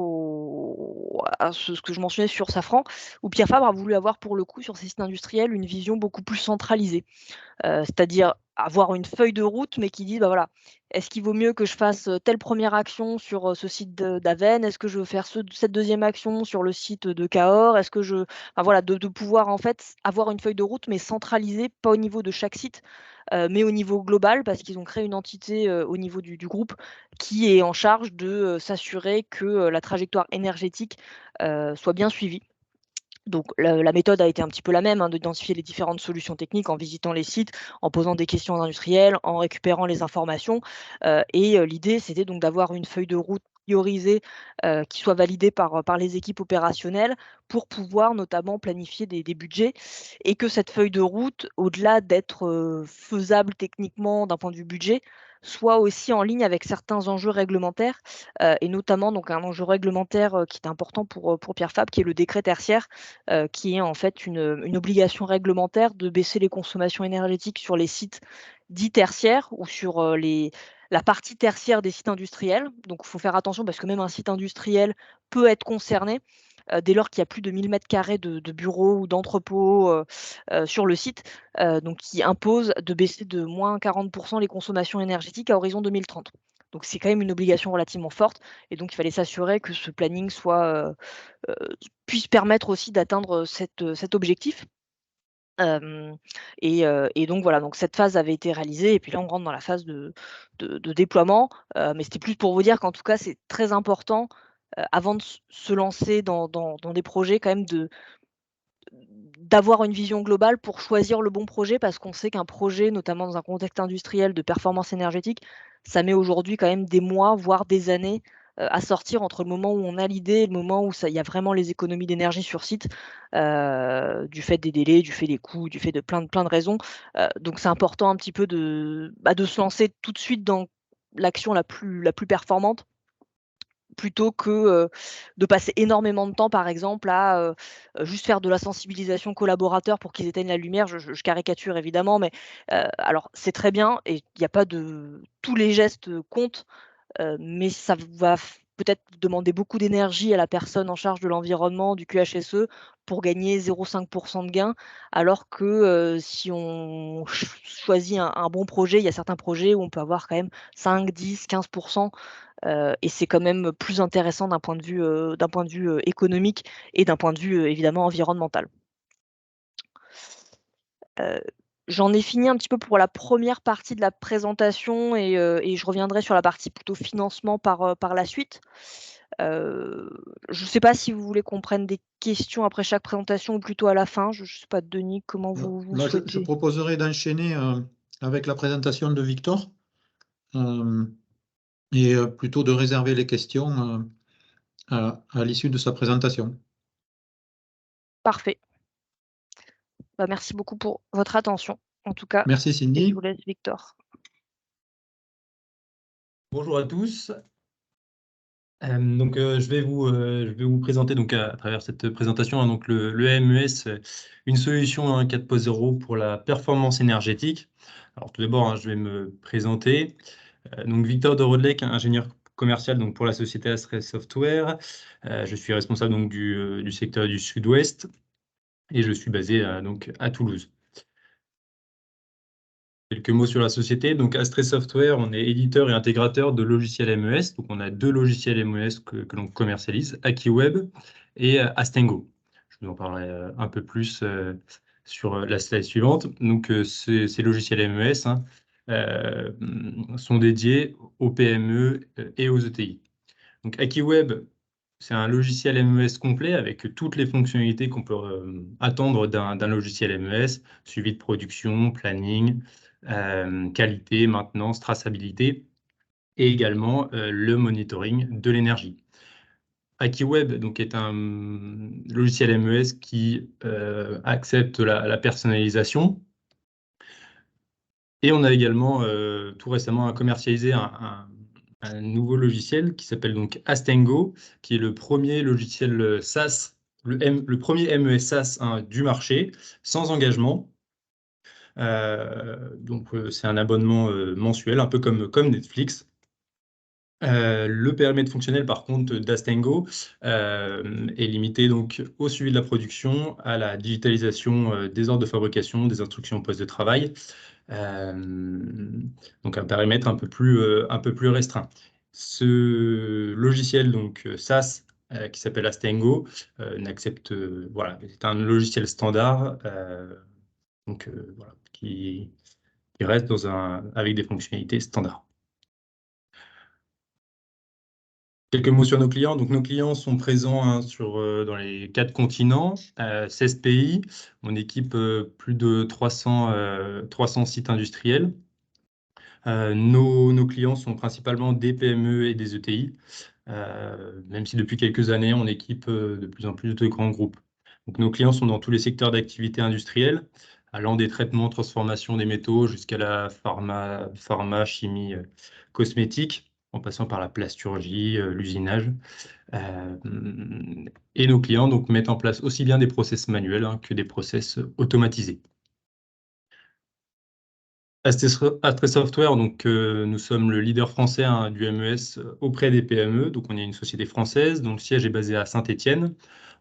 à ce que je mentionnais sur Safran, où Pierre Fabre a voulu avoir pour le coup sur ses sites industriels une vision beaucoup plus centralisée. C'est-à-dire avoir une feuille de route, mais qui dit: «Bah, voilà, est-ce qu'il vaut mieux que je fasse, telle première action sur, ce site d'Avène? Est-ce que je veux faire cette deuxième action sur le site de Cahors? Est-ce que je» enfin voilà, de pouvoir en fait avoir une feuille de route, mais centralisée, pas au niveau de chaque site, mais au niveau global parce qu'ils ont créé une entité, au niveau du groupe qui est en charge de, s'assurer que, la trajectoire énergétique, soit bien suivie. Donc la méthode a été un petit peu la même, hein, d'identifier les différentes solutions techniques en visitant les sites, en posant des questions aux industriels, en récupérant les informations, l'idée c'était donc d'avoir une feuille de route priorisée, qui soit validée par les équipes opérationnelles pour pouvoir notamment planifier des budgets et que cette feuille de route, au-delà d'être, faisable techniquement d'un point de vue budget, soit aussi en ligne avec certains enjeux réglementaires, et notamment donc un enjeu réglementaire, qui est important pour Pierre Fabre, qui est le décret tertiaire, qui est en fait une obligation réglementaire de baisser les consommations énergétiques sur les sites dits tertiaires ou sur, la partie tertiaire des sites industriels. Donc il faut faire attention parce que même un site industriel peut être concerné, dès lors qu'il y a plus de 1 000 m² de bureaux ou d'entrepôts, sur le site, donc qui impose de baisser de moins 40 les consommations énergétiques à horizon 2030. Donc c'est quand même une obligation relativement forte et donc il fallait s'assurer que ce planning heu, puisse permettre aussi d'atteindre cet objectif. Hem et donc voilà, donc cette phase avait été réalisée et puis là, on rentre dans la phase de déploiement, mais c'était plus pour vous dire qu'en tout cas, c'est très important, avant de se lancer dans des projets quand même d'avoir une vision globale pour choisir le bon projet parce qu'on sait qu'un projet, notamment dans un contexte industriel de performance énergétique, ça met aujourd'hui quand même des mois, voire des années, à sortir entre le moment où on a l'idée et le moment où il y a vraiment les économies d'énergie sur site, du fait des délais, du fait des coûts, du fait de plein de raisons. Donc c'est important un petit peu de se lancer tout de suite dans l'action la plus performante plutôt que, de passer énormément de temps, par exemple, à, juste faire de la sensibilisation collaborateur pour qu'ils éteignent la lumière. Je caricature évidemment, mais, alors c'est très bien et il y a pas de tous les gestes, comptent, mais ça va peut-être demander beaucoup d'énergie à la personne en charge de l'environnement, du QHSE, pour gagner 0,5 % de gain. Alors que, si on choisit un bon projet, il y a certains projets où on peut avoir quand même 5, 10, 15 %, et c'est quand même plus intéressant d'un point de vue, économique et d'un point de vue, évidemment environnemental. Heu, J'en ai fini un petit peu pour la première partie de la présentation et je reviendrai sur la partie plutôt financement par la suite. Heu, je ne sais pas si vous voulez qu'on prenne des questions après chaque présentation ou plutôt à la fin? Je sais pas, Denis, comment vous Je souhaitez? proposerais d'enchaîner avec la présentation de Victor euh, et plutôt de réserver les questions à l'issue de sa présentation. Parfait. Bah, merci beaucoup pour votre attention, en tout cas, Merci et je Cindy. vous laisse Victor. Bonjour à tous. Je vais vous présenter donc à travers cette présentation donc le MES, une solution 4.0 pour la performance énergétique. Alors tout d'abord, je vais me présenter. Donc Victor de Rodelec, ingénieur commercial donc pour la société Astre Software. Je suis responsable donc du secteur du Sud-Ouest et je suis basé donc à Toulouse. Quelques mots sur la société. Donc, Astre Software, on est éditeur et intégrateur de logiciels MES. Donc, on a deux logiciels MES que l'on commercialise, AkiWeb et Astengo. Je vous en parlerai un peu plus sur la slide suivante. Donc, ces logiciels MES sont dédiés aux PME et aux ETI. Donc, AkiWeb, c'est un logiciel MES complet avec toutes les fonctionnalités qu'on peut attendre d'un logiciel MES, suivi de production, planning, qualité, maintenance, traçabilité, et également le monitoring de l'énergie. AkiWeb donc, est un logiciel MES qui accepte la personnalisation. Et on a également tout récemment commercialisé un nouveau logiciel qui s'appelle donc Astengo, qui est le premier logiciel SaaS, le premier MES SaaS du marché, sans engagement. C'est un abonnement mensuel, un peu comme Netflix. Le périmètre fonctionnel, par contre, d'Astengo est limité donc au suivi de la production, à la digitalisation des ordres de fabrication, des instructions au poste de travail. Donc un périmètre un peu plus restreint. Ce logiciel donc SaaS qui s'appelle Astengo n'accepte voilà, c'est un logiciel standard voilà, qui reste avec des fonctionnalités standards. Quelques mots sur nos clients. Donc, nos clients sont présents dans les 4 continents, 16 pays. On équipe plus de 300 sites industriels. Nos clients sont principalement des PME et des ETI, même si depuis quelques années, on équipe de plus en plus de grands groupes. Donc, nos clients sont dans tous les secteurs d'activité industrielle, allant des traitements, transformation des métaux jusqu'à la pharma, chimie, cosmétique, en passant par la plasturgie, l'usinage. Et nos clients donc, mettent en place aussi bien des process manuels que des process automatisés. Astre Software, donc, nous sommes le leader français du MES auprès des PME. Donc, on est une société française dont le siège est basé à Saint-Étienne.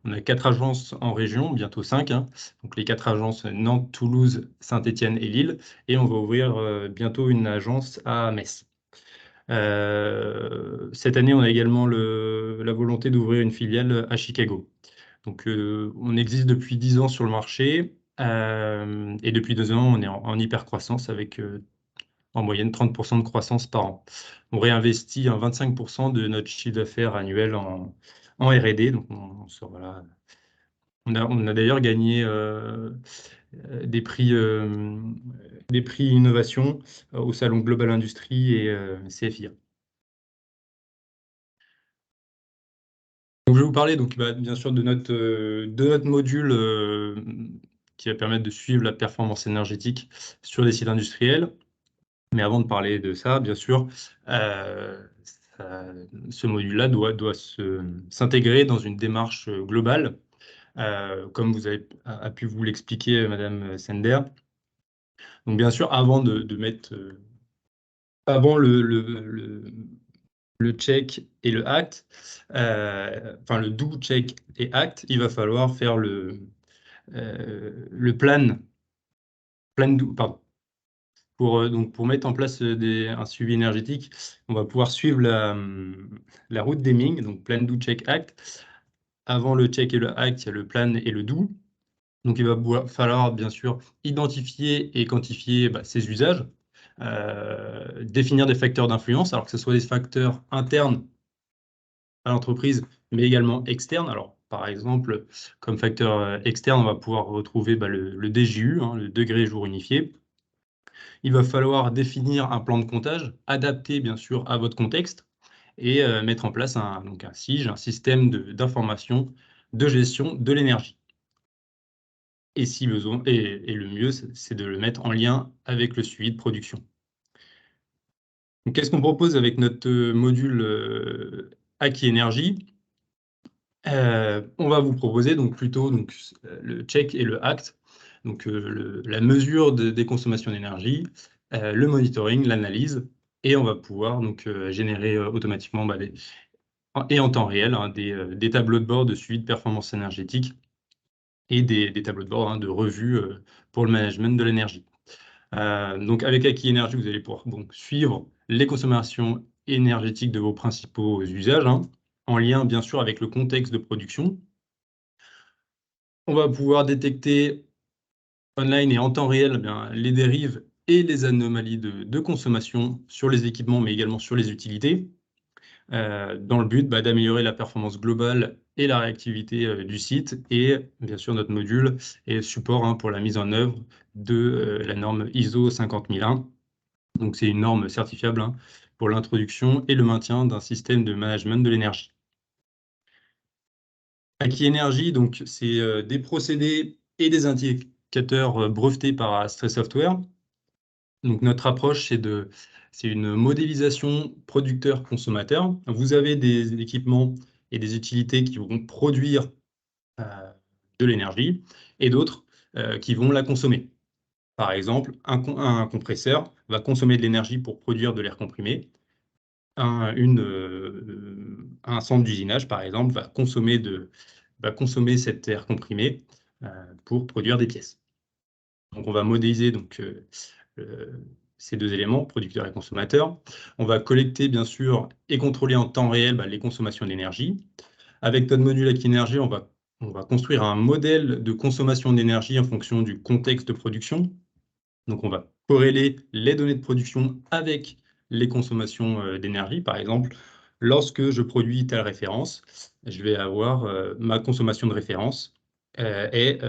On a 4 agences en région, bientôt 5. Donc, les 4 agences Nantes, Toulouse, Saint-Étienne et Lille. Et on va ouvrir bientôt une agence à Metz. Cette année, on a également la volonté d'ouvrir une filiale à Chicago. Donc, on existe depuis 10 ans sur le marché. Et depuis 2 ans, on est en hyper croissance avec en moyenne 30% de croissance par an. On réinvestit 25% de notre chiffre d'affaires annuel en R&D. Donc voilà. On a d'ailleurs gagné des prix innovation au Salon Global Industrie et CFIA. Donc, je vais vous parler donc, bien sûr de notre module qui va permettre de suivre la performance énergétique sur des sites industriels. Mais avant de parler de ça, bien sûr, ce module-là doit s'intégrer dans une démarche globale, comme a pu vous l'expliquer Madame Sender. Donc bien sûr, avant de mettre, avant le check et le act, enfin le do, check et act, il va falloir faire le plan do, pardon. Pour mettre en place un suivi énergétique, on va pouvoir suivre la route d'Hamming, donc plan, do, check, act. Avant le check et le act, il y a le plan et le do. Donc il va falloir bien sûr identifier et quantifier ces usages, définir des facteurs d'influence, alors que ce soit des facteurs internes à l'entreprise, mais également externes. Alors par exemple, comme facteur externe, on va pouvoir retrouver le DJU, hein, le degré jour unifié. Il va falloir définir un plan de comptage, adapté bien sûr à votre contexte, et mettre en place un SIG, un système d'information de gestion de l'énergie. Et si besoin, et le mieux, c'est de le mettre en lien avec le suivi de production. Donc, qu'est-ce qu'on propose avec notre module Aki Énergie? On va vous proposer donc plutôt le check et le act, donc la mesure des consommations d'énergie, le monitoring, l'analyse, et on va pouvoir donc générer automatiquement et en temps réel des tableaux de bord de suivi de performance énergétique et des tableaux de bord de revue pour le management de l'énergie. Donc avec Aki Énergie, vous allez pouvoir donc suivre les consommations énergétiques de vos principaux usages, en lien bien sûr avec le contexte de production. On va pouvoir détecter online et en temps réel les dérives et les anomalies de consommation sur les équipements, mais également sur les utilités, dans le but d'améliorer la performance globale et la réactivité du site. Et bien sûr, notre module est support pour la mise en œuvre de la norme ISO 50001. Donc, c'est une norme certifiable pour l'introduction et le maintien d'un système de management de l'énergie. Aki Énergie, donc, c'est des procédés et des indicateurs brevetés par Astre Software. Donc, notre approche, c'est une modélisation producteur-consommateur. Vous avez des équipements et des utilités qui vont produire de l'énergie et d'autres qui vont la consommer. Par exemple, un compresseur va consommer de l'énergie pour produire de l'air comprimé. Un centre d'usinage, par exemple, va consommer cet air comprimé pour produire des pièces. Donc, on va modéliser ces deux éléments, producteur et consommateur. On va collecter, bien sûr, et contrôler en temps réel les consommations d'énergie. Avec notre module Aki Énergie, on va construire un modèle de consommation d'énergie en fonction du contexte de production. Donc, on va corréler les données de production avec les consommations d'énergie. Par exemple, lorsque je produis telle référence, je vais avoir ma consommation de référence est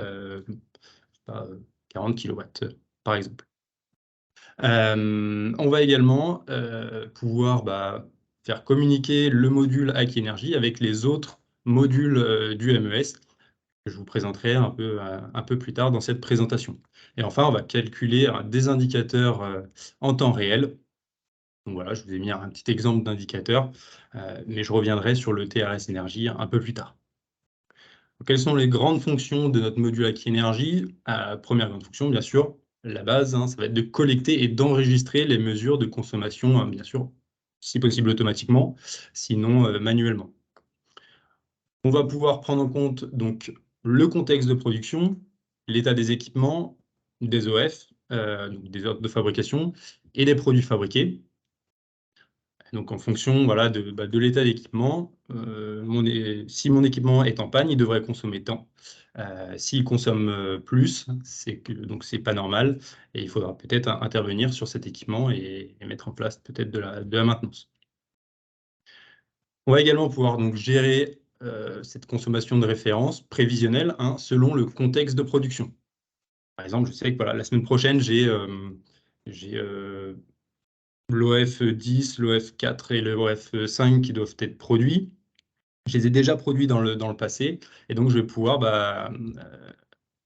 40 kW, par exemple. On va également pouvoir faire communiquer le module Aki Énergie avec les autres modules du MES, que je vous présenterai un peu plus tard dans cette présentation. Et enfin, on va calculer des indicateurs en temps réel. Donc voilà, je vous ai mis un petit exemple d'indicateur, mais je reviendrai sur le TRS énergie un peu plus tard. Donc, quelles sont les grandes fonctions de notre module Aki Énergie? Première grande fonction, bien sûr, la base, ça va être de collecter et d'enregistrer les mesures de consommation, bien sûr, si possible automatiquement, sinon manuellement. On va pouvoir prendre en compte donc le contexte de production, l'état des équipements, des OF, donc des ordres de fabrication, et des produits fabriqués. Donc en fonction de l'état d'équipement, si mon équipement est en panne, il devrait consommer tant. S'il consomme plus, c'est que c'est pas normal et il faudra peut-être intervenir sur cet équipement et mettre en place peut-être de la maintenance. On va également pouvoir donc gérer cette consommation de référence prévisionnelle selon le contexte de production. Par exemple, je sais que la semaine prochaine, j'ai l'OF 10, l'OF 4 et l'OF 5 qui doivent être produits. Je les ai déjà produits dans le passé et donc je vais pouvoir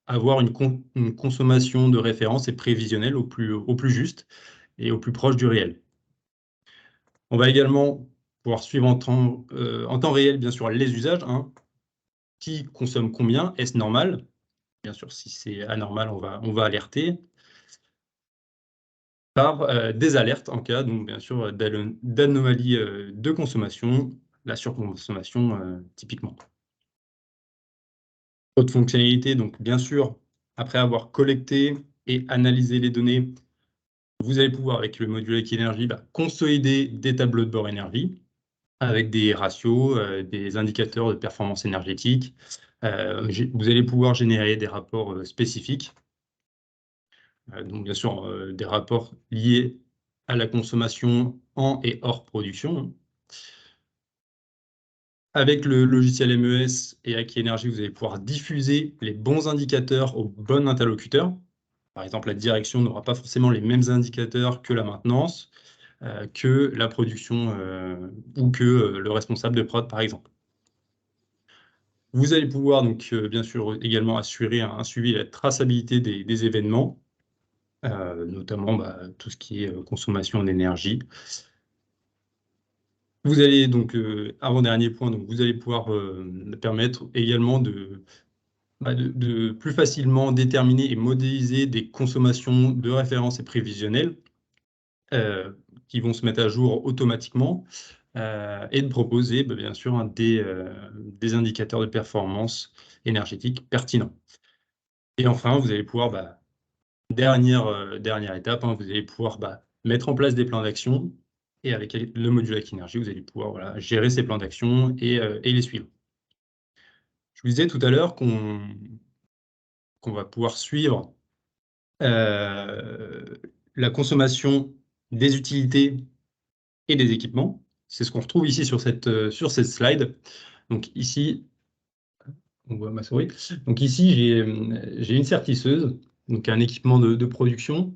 avoir une consommation de référence et prévisionnelle au plus juste et au plus proche du réel. On va également pouvoir suivre en temps réel, bien sûr, les usages. Qui consomme combien? Est-ce normal? Bien sûr, si c'est anormal, on va alerter. par des alertes en cas, donc bien sûr, d'anomalie de consommation, la surconsommation typiquement. Autre fonctionnalité, donc bien sûr, après avoir collecté et analysé les données, vous allez pouvoir, avec le module Aki-Energy, consolider des tableaux de bord énergie avec des ratios, des indicateurs de performance énergétique. Vous allez pouvoir générer des rapports spécifiques. Donc bien sûr, des rapports liés à la consommation en et hors production. Avec le logiciel MES et Aki-Energy, vous allez pouvoir diffuser les bons indicateurs aux bons interlocuteurs. Par exemple, la direction n'aura pas forcément les mêmes indicateurs que la maintenance, que la production ou que le responsable de prod, par exemple. Vous allez pouvoir donc bien sûr également assurer un suivi et la traçabilité des événements, notamment tout ce qui est consommation en énergie. Vous allez donc, avant-dernier point, donc vous allez pouvoir permettre également de plus facilement déterminer et modéliser des consommations de référence et prévisionnelles qui vont se mettre à jour automatiquement et de proposer bien sûr des indicateurs de performance énergétique pertinents. Et enfin, vous allez pouvoir, dernière étape, vous allez pouvoir mettre en place des plans d'action et avec le module Aki-Energy, vous allez pouvoir gérer ces plans d'action et les suivre. Je vous disais tout à l'heure qu'on va pouvoir suivre la consommation des utilités et des équipements. C'est ce qu'on retrouve ici sur cette slide. Donc ici, on voit ma souris. Donc ici, j'ai une sertisseuse, donc un équipement de production.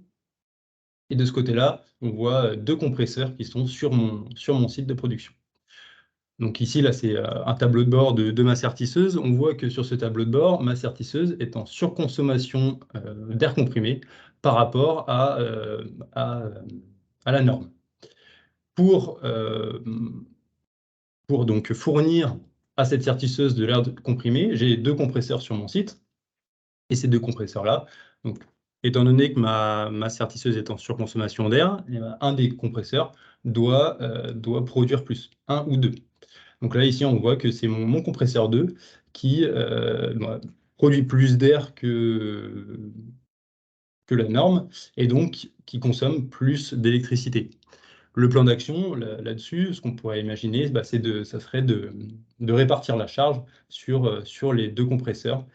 Et de ce côté-là, on voit 2 compresseurs qui sont sur mon site de production. Donc ici, là, c'est un tableau de bord de ma sertisseuse. On voit que sur ce tableau de bord, ma sertisseuse est en surconsommation d'air comprimé par rapport à la norme. Pour donc fournir à cette sertisseuse de l'air comprimé, j'ai 2 compresseurs sur mon site. Et ces 2 compresseurs-là, donc, étant donné que ma sertisseuse est en surconsommation d'air, un des compresseurs doit produire plus, 1 ou 2. Donc là, ici, on voit que c'est mon compresseur 2 qui produit plus d'air que la norme et donc qui consomme plus d'électricité. Le plan d'action, là-dessus, ce qu'on pourrait imaginer, ça serait de répartir la charge sur les 2 compresseurs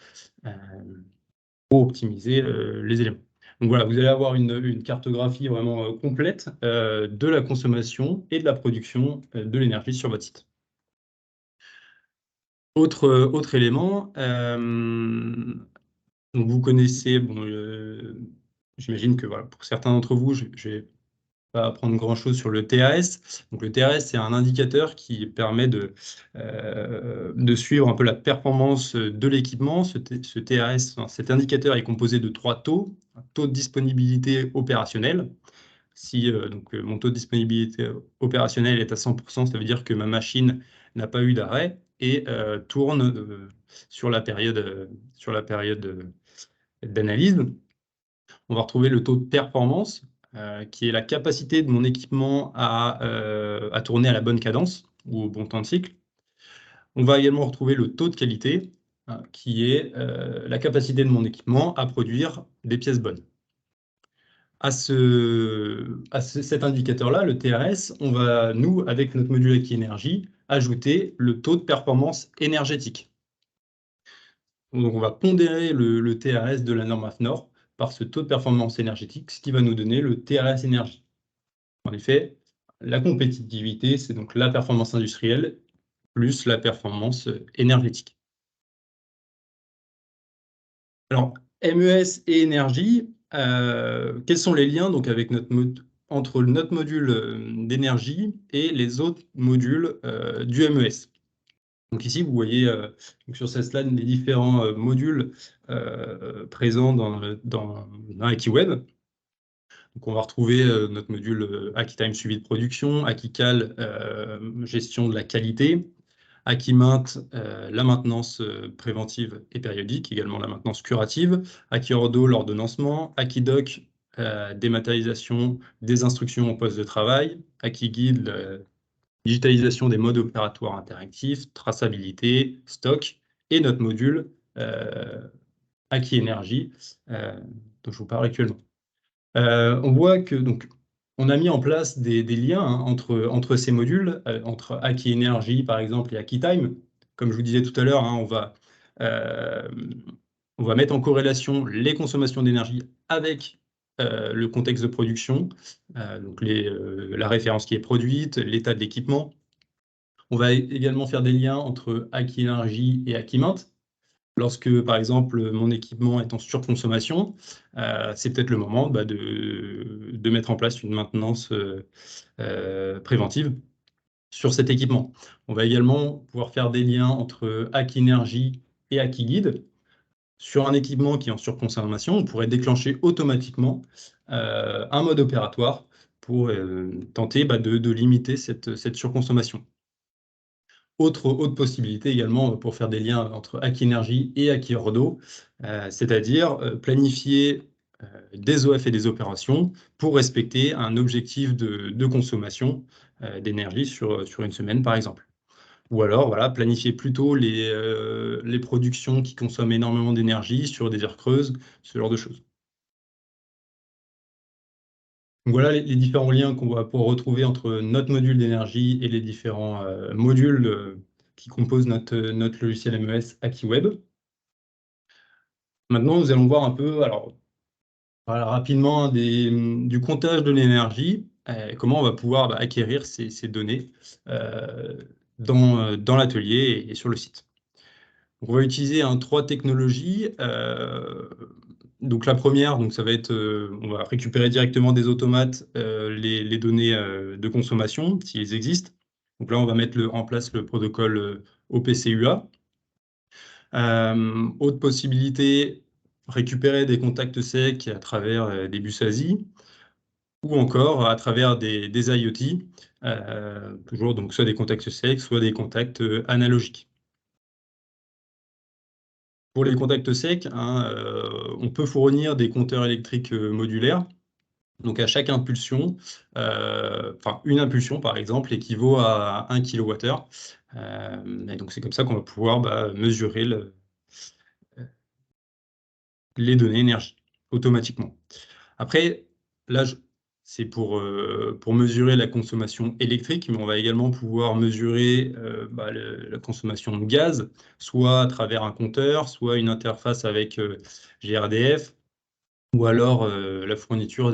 pour optimiser les éléments. Donc voilà, vous allez avoir une cartographie vraiment complète de la consommation et de la production de l'énergie sur votre site. Autre élément, donc vous connaissez, j'imagine que pour certains d'entre vous, je ne vais pas apprendre grand-chose sur le TRS. Donc le TRS, c'est un indicateur qui permet de suivre un peu la performance de l'équipement. Ce TRS, cet indicateur est composé de 3 taux. Un taux de disponibilité opérationnelle. Si mon taux de disponibilité opérationnelle est à 100%, ça veut dire que ma machine n'a pas eu d'arrêt et tourne sur la période d'analyse. On va retrouver le taux de performance, qui est la capacité de mon équipement à tourner à la bonne cadence ou au bon temps de cycle. On va également retrouver le taux de qualité, qui est la capacité de mon équipement à produire des pièces bonnes. À cet indicateur-là, le TRS, on va, nous, avec notre module Aki-Energy, ajouter le taux de performance énergétique. Donc, on va pondérer le TRS de la norme AFNOR par ce taux de performance énergétique, ce qui va nous donner le TRS énergie. En effet, la compétitivité, c'est donc la performance industrielle plus la performance énergétique. Alors, MES et énergie, quels sont les liens donc, entre notre module d'énergie et les autres modules du MES? Donc ici, vous voyez sur cette slide les différents modules présents dans AkiWeb. Donc on va retrouver notre module AkiTime suivi de production, AkiCal gestion de la qualité, AkiMaint la maintenance préventive et périodique, également la maintenance curative, AkiOrdo l'ordonnancement, AkiDoc dématérialisation des instructions au poste de travail, AkiGuide, digitalisation des modes opératoires interactifs, traçabilité, stock, et notre module Aki Energy, dont je vous parle actuellement. On voit que donc on a mis en place des liens entre ces modules, entre Aki Energy par exemple et Aki Time. Comme je vous disais tout à l'heure, on va mettre en corrélation les consommations d'énergie avec le contexte de production, donc la référence qui est produite, l'état de l'équipement. On va également faire des liens entre Aki Energy et Aki Mint. Lorsque, par exemple, mon équipement est en surconsommation, c'est peut-être le moment de mettre en place une maintenance préventive sur cet équipement. On va également pouvoir faire des liens entre Aki Energy et Aki Guide. Sur un équipement qui est en surconsommation, on pourrait déclencher automatiquement un mode opératoire pour tenter de limiter cette surconsommation. Autre possibilité également pour faire des liens entre Aki Energy et Aki Ordo, c'est-à-dire planifier des OF et des opérations pour respecter un objectif de consommation d'énergie sur une semaine, par exemple. Ou alors, voilà, planifier plutôt les productions qui consomment énormément d'énergie sur des heures creuses, ce genre de choses. Donc voilà les différents liens qu'on va pouvoir retrouver entre notre module d'énergie et les différents modules qui composent notre logiciel MES AkiWeb. Maintenant, nous allons voir un peu, alors, voilà, rapidement, du comptage de l'énergie, comment on va pouvoir acquérir ces données dans l'atelier et sur le site. Donc, on va utiliser 3 technologies. Donc la première, ça va être, on va récupérer directement des automates les données de consommation, s'ils existent. Donc là, on va mettre en place le protocole OPC-UA. Autre possibilité, récupérer des contacts secs à travers des bus ASI, ou encore à travers des IoT, toujours donc soit des contacts secs, soit des contacts analogiques. Pour les contacts secs, on peut fournir des compteurs électriques modulaires. Donc à chaque impulsion, une impulsion par exemple équivaut à 1 kWh. Et donc c'est comme ça qu'on va pouvoir mesurer les données énergie automatiquement. Après, là, c'est pour mesurer la consommation électrique, mais on va également pouvoir mesurer la consommation de gaz, soit à travers un compteur, soit une interface avec GRDF, ou alors la fourniture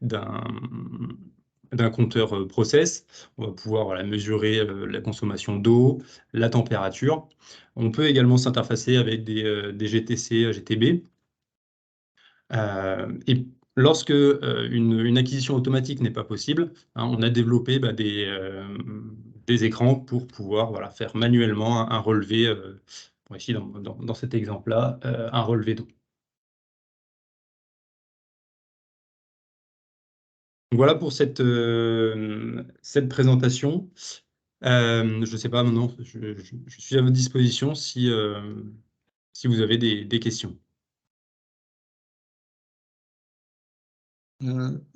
d'un compteur process. On va pouvoir mesurer la consommation d'eau, la température. On peut également s'interfacer avec des GTC, GTB. Et lorsque une acquisition automatique n'est pas possible, on a développé des écrans pour pouvoir faire manuellement un relevé, ici dans cet exemple-là, un relevé d'eau. Voilà pour cette présentation. Je ne sais pas, maintenant, je suis à votre disposition si vous avez des questions.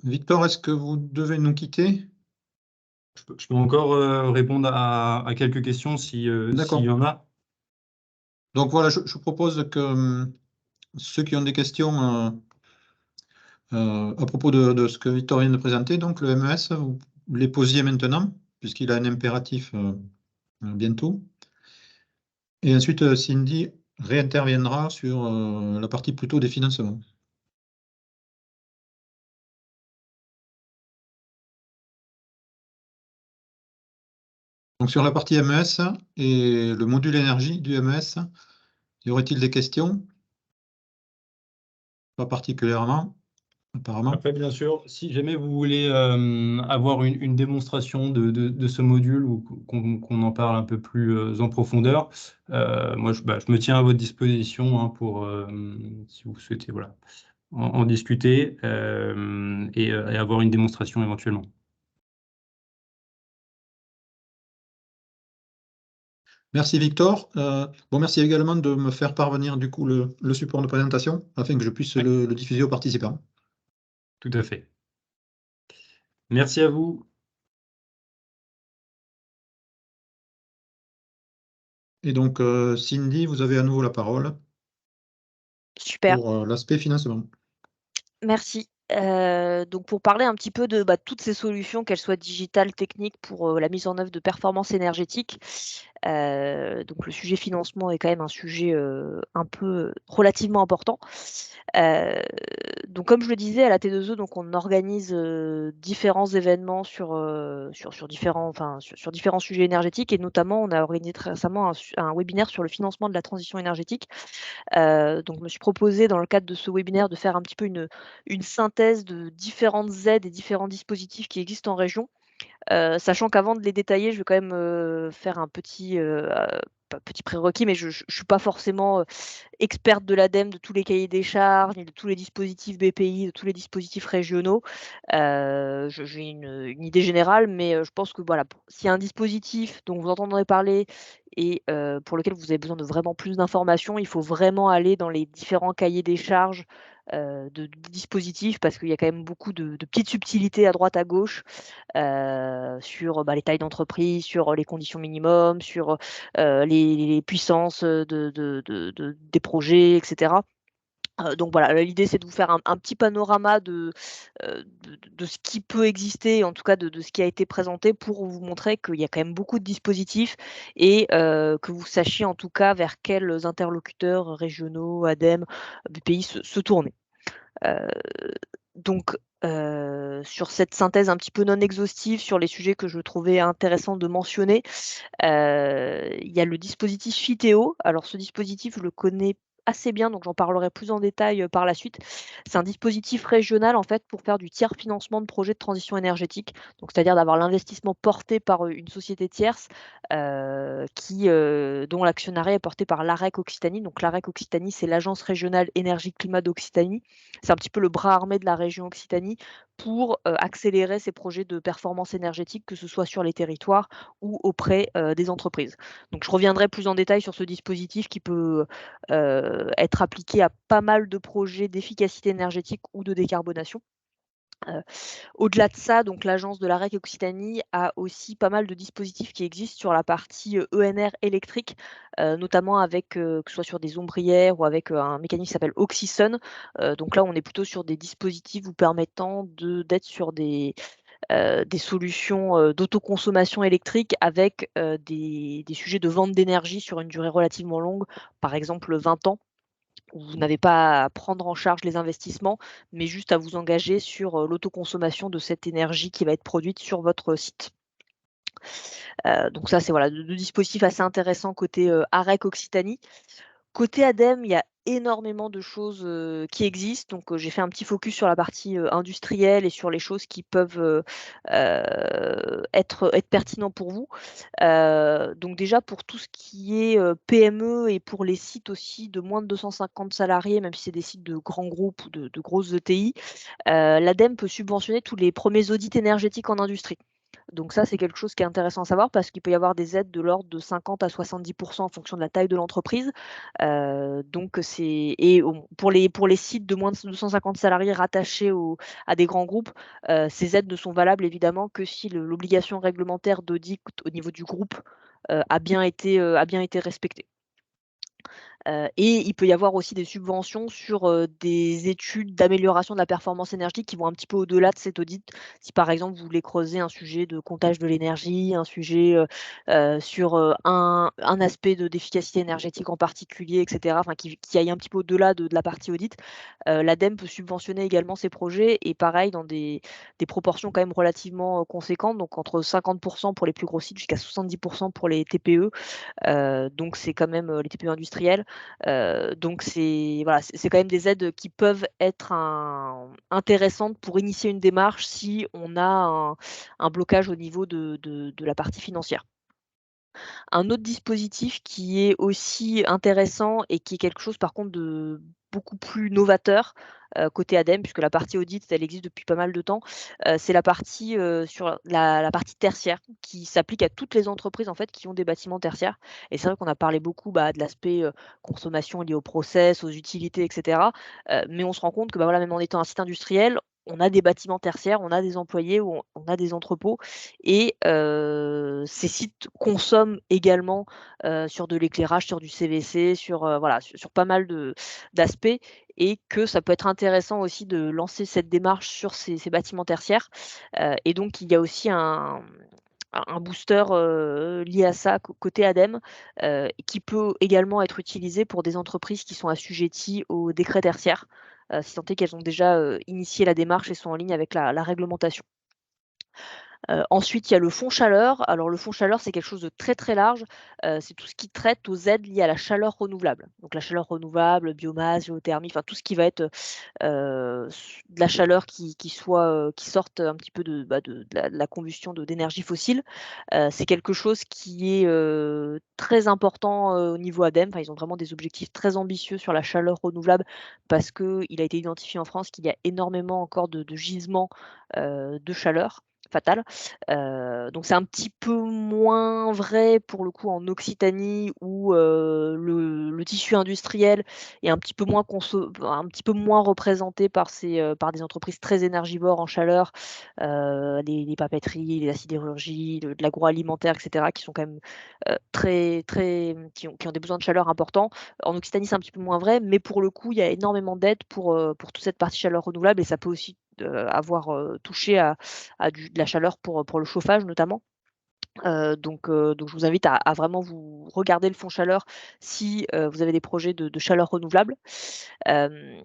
Victor, est-ce que vous devez nous quitter? Je peux encore répondre à quelques questions s'il y en a. Donc voilà, je propose que ceux qui ont des questions à propos de ce que Victor vient de présenter, donc le MES, vous les posiez maintenant, puisqu'il a un impératif bientôt. Et ensuite, Cindy réinterviendra sur la partie plutôt des financements. Donc sur la partie MES et le module énergie du MES, y aurait-il des questions? Pas particulièrement, apparemment. Après, bien sûr, si jamais vous voulez avoir une démonstration de ce module ou qu'on en parle un peu plus en profondeur, moi, je me tiens à votre disposition pour, si vous souhaitez en discuter et avoir une démonstration éventuellement. Merci Victor. Merci également de me faire parvenir du coup le support de présentation afin que je puisse le diffuser aux participants. Tout à fait. Merci à vous. Et donc, Cindy, vous avez à nouveau la parole Super. pour l'aspect financement. Merci. Donc pour parler un petit peu de toutes ces solutions, qu'elles soient digitales, techniques, pour la mise en œuvre de performances énergétiques. Donc le sujet financement est quand même un sujet un peu relativement important. Donc comme je le disais, à la T2E, donc on organise différents événements sur différents sujets énergétiques, et notamment on a organisé très récemment un webinaire sur le financement de la transition énergétique. Donc je me suis proposée dans le cadre de ce webinaire de faire un petit peu une synthèse de différentes aides et différents dispositifs qui existent en région. Sachant qu'avant de les détailler, je vais quand même faire un petit, pas petit prérequis, mais je suis pas forcément experte de l'ADEME, de tous les cahiers des charges, ni de tous les dispositifs BPI, de tous les dispositifs régionaux. J'ai une idée générale, mais je pense que voilà, s'il y a un dispositif dont vous entendrez parler et pour lequel vous avez besoin de vraiment plus d'informations, il faut vraiment aller dans les différents cahiers des charges de dispositifs, parce qu'il y a quand même beaucoup de petites subtilités à droite, à gauche, sur les tailles d'entreprise, sur les conditions minimum, sur les puissances des projets, etc. Donc voilà, l'idée c'est de vous faire un petit panorama de ce qui peut exister, en tout cas de ce qui a été présenté, pour vous montrer qu'il y a quand même beaucoup de dispositifs, et que vous sachiez en tout cas vers quels interlocuteurs régionaux, ADEME, BPI se tourner. Donc sur cette synthèse un petit peu non exhaustive sur les sujets que je trouvais intéressant de mentionner, il y a le dispositif FITEO. Alors ce dispositif, je le connais assez bien, donc j'en parlerai plus en détail par la suite. C'est un dispositif régional en fait pour faire du tiers financement de projets de transition énergétique. Donc c'est-à-dire d'avoir l'investissement porté par une société tierce dont l'actionnariat est porté par l'AREC Occitanie. Donc l'AREC Occitanie, c'est l'Agence régionale énergie-climat d'Occitanie. C'est un petit peu le bras armé de la région Occitanie pour accélérer ces projets de performance énergétique, que ce soit sur les territoires ou auprès des entreprises. Donc je reviendrai plus en détail sur ce dispositif qui peut être appliqué à pas mal de projets d'efficacité énergétique ou de décarbonation. Au-delà de ça, donc l'agence de l'AREC Occitanie a aussi pas mal de dispositifs qui existent sur la partie ENR électrique, notamment avec, que ce soit sur des ombrières ou avec un mécanisme qui s'appelle Oxysun. Donc là, on est plutôt sur des dispositifs vous permettant d'être sur des solutions d'autoconsommation électrique avec des sujets de vente d'énergie sur une durée relativement longue, par exemple 20 ans, où vous n'avez pas à prendre en charge les investissements, mais juste à vous engager sur l'autoconsommation de cette énergie qui va être produite sur votre site. Donc ça, c'est voilà, deux dispositifs assez intéressants côté AREC Occitanie. Côté ADEME, il y a énormément de choses qui existent. Donc j'ai fait un petit focus sur la partie industrielle et sur les choses qui peuvent être pertinents pour vous. Donc déjà, pour tout ce qui est PME, et pour les sites aussi de moins de 250 salariés, même si c'est des sites de grands groupes ou de grosses ETI, l'ADEME peut subventionner tous les premiers audits énergétiques en industrie. Donc ça, c'est quelque chose qui est intéressant à savoir, parce qu'il peut y avoir des aides de l'ordre de 50 à 70% en fonction de la taille de l'entreprise. Donc pour les sites de moins de 250 salariés rattachés à des grands groupes, ces aides ne sont valables évidemment que si l'obligation réglementaire d'audit au niveau du groupe a bien été respectée. Et il peut y avoir aussi des subventions sur des études d'amélioration de la performance énergétique qui vont un petit peu au-delà de cet audit. Si par exemple vous voulez creuser un sujet de comptage de l'énergie, un sujet sur un aspect d'efficacité énergétique en particulier, etc., enfin qui aille un petit peu au-delà de la partie audit, l'ADEME peut subventionner également ces projets, et pareil dans des proportions quand même relativement conséquentes, donc entre 50% pour les plus gros sites jusqu'à 70% pour les TPE. Donc c'est quand même les TPE industriels. Donc c'est voilà, c'est quand même des aides qui peuvent être intéressantes pour initier une démarche si on a un blocage au niveau de la partie financière. Un autre dispositif qui est aussi intéressant et qui est quelque chose par contre de beaucoup plus novateur, côté ADEME, puisque la partie audit, elle existe depuis pas mal de temps, c'est la partie, sur la partie tertiaire, qui s'applique à toutes les entreprises en fait qui ont des bâtiments tertiaires. Et c'est vrai qu'on a parlé beaucoup, de l'aspect, consommation lié au process, aux utilités, et cetera. Mais on se rend compte que, voilà, même en étant un site industriel, on a des bâtiments tertiaires, on a des employés, on a des entrepôts et ces sites consomment également, sur de l'éclairage, sur du CVC, sur, voilà, sur pas mal d'aspects et que ça peut être intéressant aussi de lancer cette démarche sur ces bâtiments tertiaires. Et donc il y a aussi un booster, lié à ça côté ADEME, qui peut également être utilisé pour des entreprises qui sont assujetties au décret tertiaire, si tant est qu'elles ont déjà, initié la démarche et sont en ligne avec la réglementation. Ensuite, il y a le fonds chaleur. Alors le fonds chaleur, c'est quelque chose de très, très large. C'est tout ce qui traite aux aides liées à la chaleur renouvelable. Donc la chaleur renouvelable, biomasse, géothermie, enfin tout ce qui va être, de la chaleur qui soit, qui sorte un petit peu de la combustion d'énergie fossile. C'est quelque chose qui est, très important, au niveau ADEME. Enfin, ils ont vraiment des objectifs très ambitieux sur la chaleur renouvelable parce qu'il a été identifié en France qu'il y a énormément encore de gisements, de chaleur fatale. Donc c'est un petit peu moins vrai pour le coup en Occitanie où, le tissu industriel est un petit peu moins représenté par des entreprises très énergivores en chaleur, les papeteries, les sidérurgies, de l'agroalimentaire et cetera qui sont quand même, très très qui ont des besoins de chaleur importants. En Occitanie, c'est un petit peu moins vrai, mais pour le coup, il y a énormément d'aides pour toute cette partie chaleur renouvelable et ça peut aussi, avoir, touché de la chaleur pour le chauffage notamment. Donc je vous invite à vraiment vous regarder le fonds chaleur si, vous avez des projets de chaleur renouvelable. Hem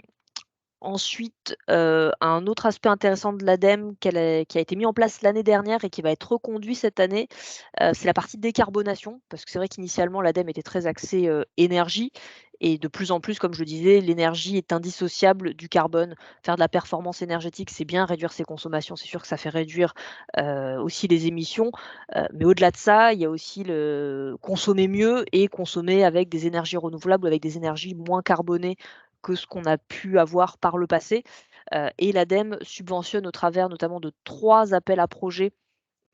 Ensuite, un autre aspect intéressant de l'ADEME qui a été mis en place l'année dernière et qui va être reconduit cette année, c'est la partie décarbonation. Parce que c'est vrai qu'initialement l'ADEME était très axée, énergie et de plus en plus, comme je le disais, l'énergie est indissociable du carbone. Faire de la performance énergétique, c'est bien, réduire ses consommations, c'est sûr que ça fait réduire, aussi les émissions, mais au-delà de ça, il y a aussi le consommer mieux et consommer avec des énergies renouvelables, avec des énergies moins carbonées que ce qu'on a pu avoir par le passé, et l'ADEME subventionne au travers notamment de 3 appels à projets,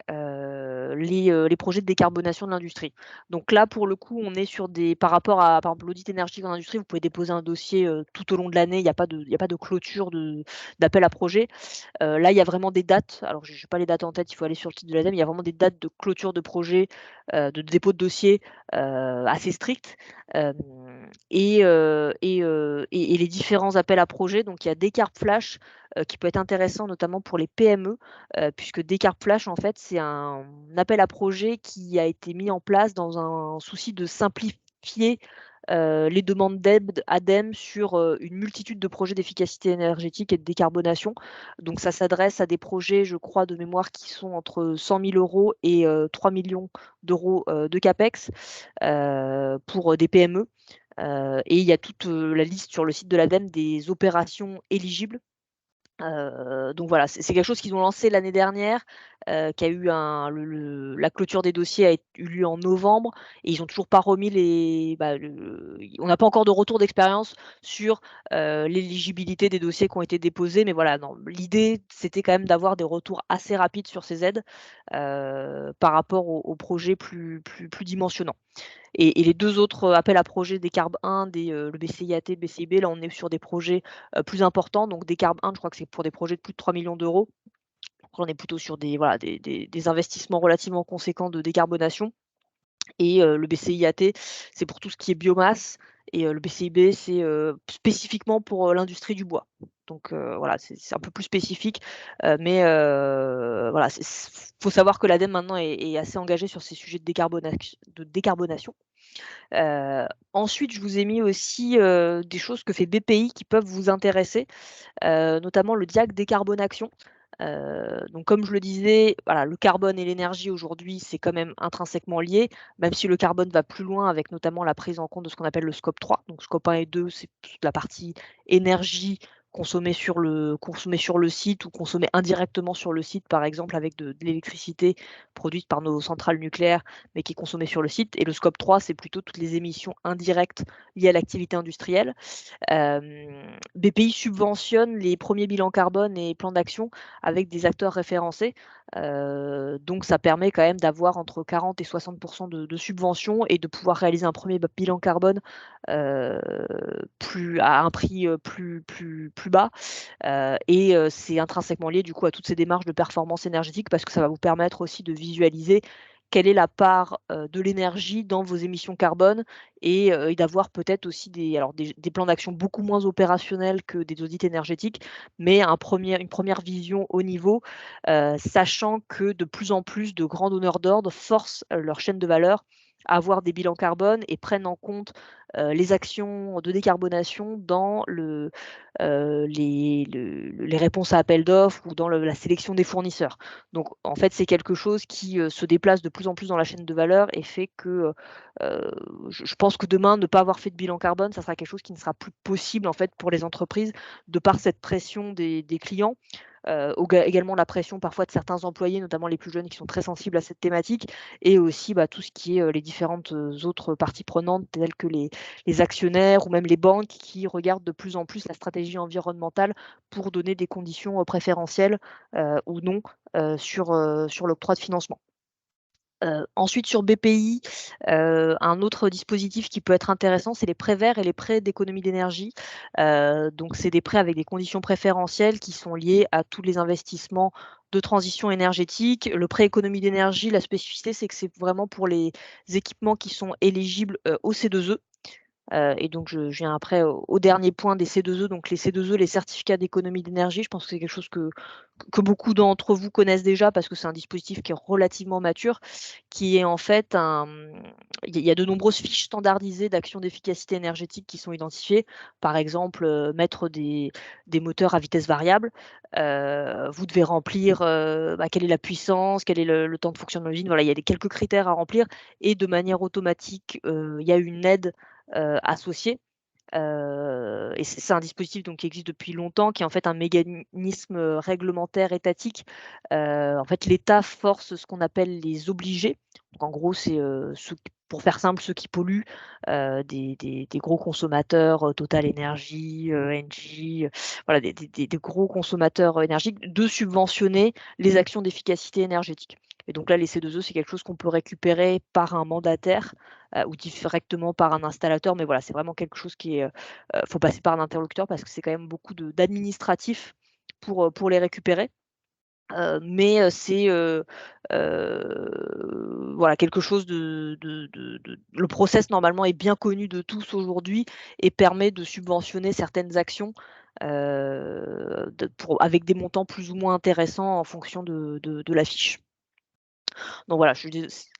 les projets de décarbonation de l'industrie. Donc là, pour le coup, on est sur des par rapport à, par exemple, l'audit énergétique en industrie, vous pouvez déposer un dossier, tout au long de l'année, il y a pas de clôture d'appel à projet. Là, il y a vraiment des dates, alors j'ai pas les dates en tête, il faut aller sur le site de l'ADEME, il y a vraiment des dates de clôture de projet, de dépôt de dossier, assez strictes, hem et les différents appels à projets, donc il y a Décarb Flash, qui peut être intéressant notamment pour les PME, puisque Décarb Flash, en fait, c'est un appel à projet qui a été mis en place dans un souci de simplifier, les demandes d'aide ADEME sur, une multitude de projets d'efficacité énergétique et de décarbonation. Donc ça s'adresse à des projets, je crois de mémoire, qui sont entre 100 000 € et 3 millions d'euros, de CAPEX, pour, des PME. Et il y a toute, la liste sur le site de l'ADEME des opérations éligibles. Donc voilà, c'est quelque chose qu'ils ont lancé l'année dernière, qui a eu la clôture des dossiers eu lieu en novembre et ils ont toujours pas remis on n'a pas encore de retour d'expérience sur, l'éligibilité des dossiers qui ont été déposés. Mais voilà, non, l'idée, c'était quand même d'avoir des retours assez rapides sur ces aides, par rapport aux projets plus dimensionnants. Et les 2 autres, appels à projets Décarb 1, le BCIAT, le BCIB, là, on est sur des projets, plus importants. Donc Décarb 1, je crois que c'est pour des projets de plus de 3 millions d'euros. Donc là, on est plutôt sur des investissements relativement conséquents de décarbonation. Et le BCIAT, c'est pour tout ce qui est biomasse et le BCIB, c'est, spécifiquement pour, l'industrie du bois. Donc voilà, c'est un peu plus spécifique, mais voilà, faut savoir que l'ADEME maintenant est assez engagée sur ces sujets de décarbonation. Ensuite, je vous ai mis aussi, des choses que fait BPI qui peuvent vous intéresser, notamment le DIAC Décarbonation. Donc comme je le disais, voilà, le carbone et l'énergie aujourd'hui, c'est quand même intrinsèquement lié, même si le carbone va plus loin avec notamment la prise en compte de ce qu'on appelle le scope 3. Donc scope 1 et 2, c'est toute la partie énergie consommée sur le site ou consommée indirectement sur le site, par exemple avec de l'électricité produite par nos centrales nucléaires, mais qui est consommée sur le site. Et le scope 3, c'est plutôt toutes les émissions indirectes liées à l'activité industrielle. BPI subventionne les premiers bilans carbone et plans d'action avec des acteurs référencés. Donc ça permet quand même d'avoir entre 40 et 60% de subventions et de pouvoir réaliser un premier bilan carbone à un prix plus bas. Et c'est intrinsèquement lié du coup à toutes ces démarches de performance énergétique parce que ça va vous permettre aussi de visualiser quelle est la part de l'énergie dans vos émissions carbone et d'avoir peut-être aussi des plans d'action beaucoup moins opérationnels que des audits énergétiques, mais une première vision haut niveau, sachant que de plus en plus de grands donneurs d'ordre forcent leur chaîne de valeur à avoir des bilans carbone et prennent en compte les actions de décarbonation dans les réponses à appel d'offres ou dans la sélection des fournisseurs. Donc en fait, c'est quelque chose qui se déplace de plus en plus dans la chaîne de valeur et fait que je pense que demain, ne pas avoir fait de bilan carbone, ça sera quelque chose qui ne sera plus possible en fait pour les entreprises de par cette pression des clients. Également la pression parfois de certains employés, notamment les plus jeunes qui sont très sensibles à cette thématique, et aussi tout ce qui est les différentes autres parties prenantes telles que les actionnaires ou même les banques qui regardent de plus en plus la stratégie environnementale pour donner des conditions préférentielles ou non sur l'octroi de financement. Ensuite sur BPI, un autre dispositif qui peut être intéressant, c'est les prêts verts et les prêts d'économie d'énergie. Donc c'est des prêts avec des conditions préférentielles qui sont liées à tous les investissements de transition énergétique. Le prêt économie d'énergie, la spécificité, c'est que c'est vraiment pour les équipements qui sont éligibles au C2E. Et donc je viens après au dernier point des C2E, donc les C2E, les certificats d'économie d'énergie. Je pense que c'est quelque chose que beaucoup d'entre vous connaissent déjà parce que c'est un dispositif qui est relativement mature, qui est en fait il y a de nombreuses fiches standardisées d'actions d'efficacité énergétique qui sont identifiées. Par exemple, mettre des moteurs à vitesse variable. Vous devez remplir quelle est la puissance, quel est le temps de fonctionnement de l'usine. Voilà, il y a quelques critères à remplir et de manière automatique, il y a une aide associée. Et c'est un dispositif donc qui existe depuis longtemps, qui est en fait un mécanisme réglementaire étatique. En fait, l'État force ce qu'on appelle les obligés. Donc en gros, c'est pour faire simple, ceux qui polluent, des gros consommateurs, Total Energy, Engie, voilà, des gros consommateurs énergiques, de subventionner les actions d'efficacité énergétique. Et donc là, les C2E, c'est quelque chose qu'on peut récupérer par un mandataire ou directement par un installateur. Mais voilà, c'est vraiment quelque chose qui est, faut passer par un interlocuteur parce que c'est quand même beaucoup d'administratifs pour les récupérer. Mais c'est voilà, quelque chose le process normalement est bien connu de tous aujourd'hui et permet de subventionner certaines actions avec des montants plus ou moins intéressants en fonction de la fiche. Donc voilà, c'est